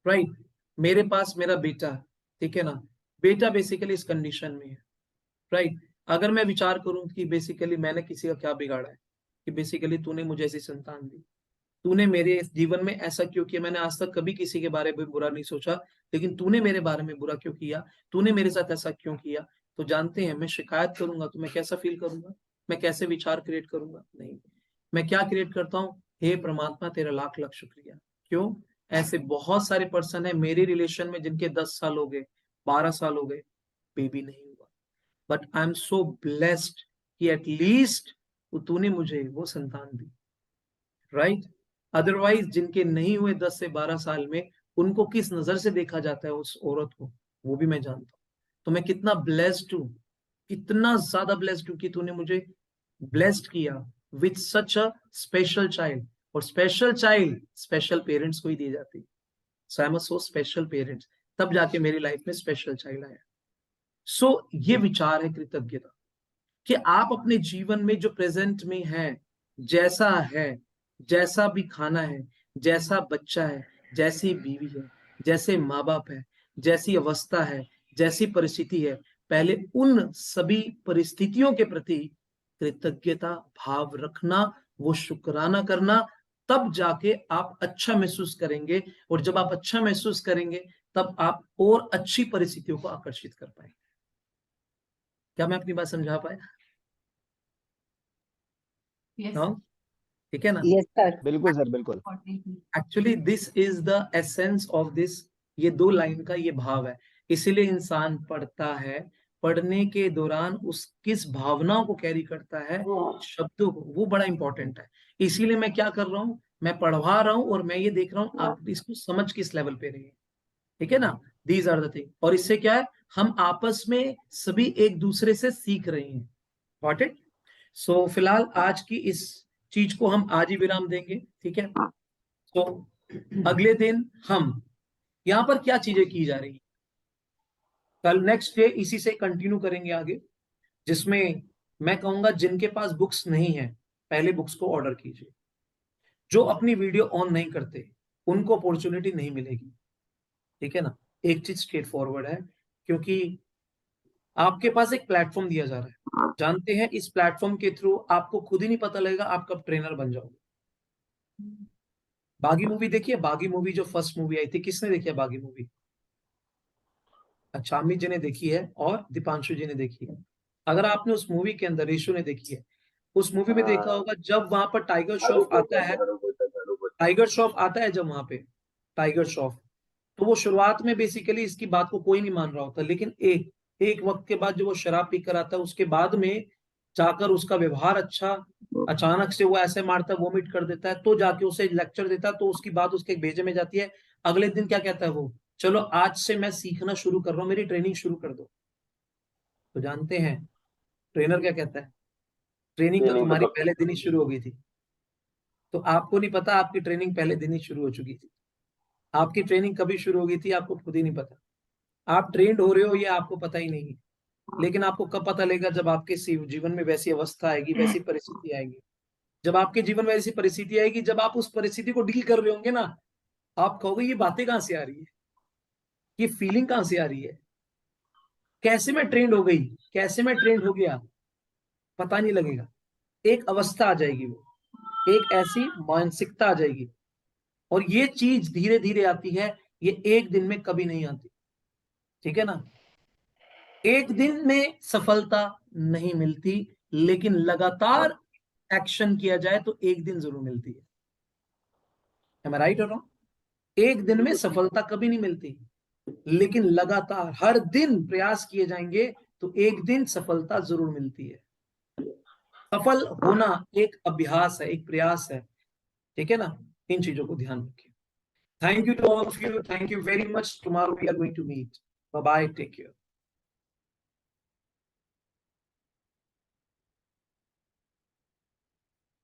राइट, मेरे पास मेरा बेटा, ठीक है ना, बेटा बेसिकली इस कंडीशन में है, राइट। अगर मैं विचार करूं कि बेसिकली मैंने किसी का क्या बिगाड़ा है, कि बेसिकली तूने मुझे ऐसी संतान दी, तूने मेरे जीवन में ऐसा क्यों किया, मैंने आज तक कभी किसी के बारे में बुरा नहीं सोचा, लेकिन तूने मेरे बारे में बुरा क्यों किया, तूने मेरे साथ ऐसा क्यों किया, तो जानते हैं मैं शिकायत करूंगा तो मैं कैसा फील करूंगा, मैं कैसे विचार क्रिएट करूंगा, नहीं, मैं क्या क्रिएट करता हूँ, हे परमात्मा तेरा लाख लाख शुक्रिया। क्यों, ऐसे बहुत सारे पर्सन है मेरे रिलेशन में जिनके 10 साल हो गए, 12 साल हो गए, बेबी नहीं हुआ, but I am so blessed कि एटलीस्ट तूने मुझे वो संतान दी, राइट। अदरवाइज जिनके नहीं हुए 10 से 12 साल में, उनको किस नजर से देखा जाता है उस औरत को, वो भी मैं जानता हूँ। तो मैं कितना ब्लेस्ड हूँ, कितना ज्यादा ब्लेस्ड हूँ कि तूने मुझे ब्लेस्ड किया with such a special child, और स्पेशल चाइल्ड स्पेशल पेरेंट्स को ही दी जाती है। So I am so special parents, तब जाके मेरी लाइफ में स्पेशल चाइल्ड आया। सो ये विचार है कृतज्ञता, कि आप अपने जीवन में जो प्रेजेंट में है, जैसा है, जैसा भी खाना है, जैसा बच्चा है, जैसी बीवी है, जैसे माँ बाप है, जैसी अवस्था है, जैसी परिस्थिति है, पहले उन सभी परिस्थितियों के प्रति कृतज्ञता भाव रखना, वो शुक्राना करना, तब जाके आप अच्छा महसूस करेंगे, और जब आप अच्छा महसूस करेंगे तब आप और अच्छी परिस्थितियों को आकर्षित कर पाएंगे। क्या मैं अपनी बात समझा पाया? Yes, हाँ, ठीक है ना। Yes sir. बिल्कुल सर, बिल्कुल। Actually this is the essence of this, ये 2 लाइन का ये भाव है। इसीलिए इंसान पढ़ता है, पढ़ने के दौरान उस किस भावनाओं को कैरी करता है, शब्दों को, वो बड़ा इंपॉर्टेंट है। इसीलिए मैं क्या कर रहा हूँ, मैं पढ़वा रहा हूँ और मैं ये देख रहा हूँ आप इसको समझ किस लेवल पे रही है, ठीक है ना। दीज आर द थिंग, और इससे क्या है, हम आपस में सभी एक दूसरे से सीख रहे हैं। Got it. सो फिलहाल आज की इस चीज को हम आज ही विराम देंगे, ठीक है। तो अगले दिन हम यहाँ पर क्या चीजें की जा रही है, कल नेक्स्ट डे इसी से कंटिन्यू करेंगे आगे, जिसमें मैं कहूंगा जिनके पास बुक्स नहीं है पहले बुक्स को ऑर्डर कीजिए, जो अपनी वीडियो ऑन नहीं करते उनको अपॉर्चुनिटी नहीं मिलेगी, ठीक है ना। एक चीज स्ट्रेट फॉरवर्ड है, क्योंकि आपके पास एक प्लेटफॉर्म दिया जा रहा है, जानते हैं इस प्लेटफॉर्म के थ्रू आपको खुद ही नहीं पता लगेगा आप कब ट्रेनर बन जाओगे। बागी मूवी देखिए, बागी मूवी जो फर्स्ट मूवी आई थी, किसने देखी है बागी मूवी? अच्छा, अमित जी ने देखी है और दीपांशु जी ने देखी है। अगर आपने उस मूवी के अंदर, रेशु ने देखी है, उस मूवी में देखा होगा जब वहां पर टाइगर श्रॉफ आता है, टाइगर श्रॉफ आता है जब वहां पे टाइगर श्रॉफ, तो वो शुरुआत में बेसिकली इसकी बात को कोई नहीं मान रहा होता, लेकिन एक एक वक्त के बाद जो वो शराब पीकर आता है, उसके बाद में जाकर उसका व्यवहार अच्छा, अचानक से वो ऐसे मारता है, वोमिट कर देता है, तो जाके उसे लेक्चर देता है, तो उसकी बात उसके भेजे में जाती है। अगले दिन क्या कहता है वो, चलो आज से मैं सीखना शुरू कर रहा हूँ, मेरी ट्रेनिंग शुरू कर दो। तो जानते हैं ट्रेनर क्या कहता है, ट्रेनिंग तो तुम्हारी पहले दिन ही शुरू हो गई थी। तो आपको नहीं पता आपकी ट्रेनिंग पहले दिन ही शुरू हो चुकी थी। आपकी ट्रेनिंग कभी शुरू हो गई थी आपको खुद ही नहीं पता। आप ट्रेंड हो रहे हो ये आपको पता ही नहीं है, लेकिन आपको कब पता लगेगा, जब आपके जीवन में वैसी अवस्था आएगी, वैसी परिस्थिति आएगी, जब आपके जीवन में ऐसी परिस्थिति आएगी, जब आप उस परिस्थिति को डील कर रहे होंगे ना, आप कहोगे ये बातें कहां से आ रही है, ये फीलिंग कहां से आ रही है, कैसे मैं ट्रेंड हो गई, कैसे मैं ट्रेंड हो गया, पता नहीं लगेगा। एक अवस्था आ जाएगी, वो एक ऐसी मानसिकता आ जाएगी, और ये चीज धीरे धीरे आती है, ये एक दिन में कभी नहीं आती, ठीक है ना। एक दिन में सफलता नहीं मिलती, लेकिन लगातार एक्शन किया जाए तो एक दिन जरूर मिलती है। Am I right or wrong? एक दिन में सफलता कभी नहीं मिलती, लेकिन लगातार हर दिन प्रयास किए जाएंगे तो एक दिन सफलता जरूर मिलती है। सफल होना एक अभ्यास है, एक प्रयास है, ठीक है ना। इन चीजों को ध्यान रखिए। Thank you to all of you, thank you very much. Tomorrow we are going to meet. Bye bye, take care.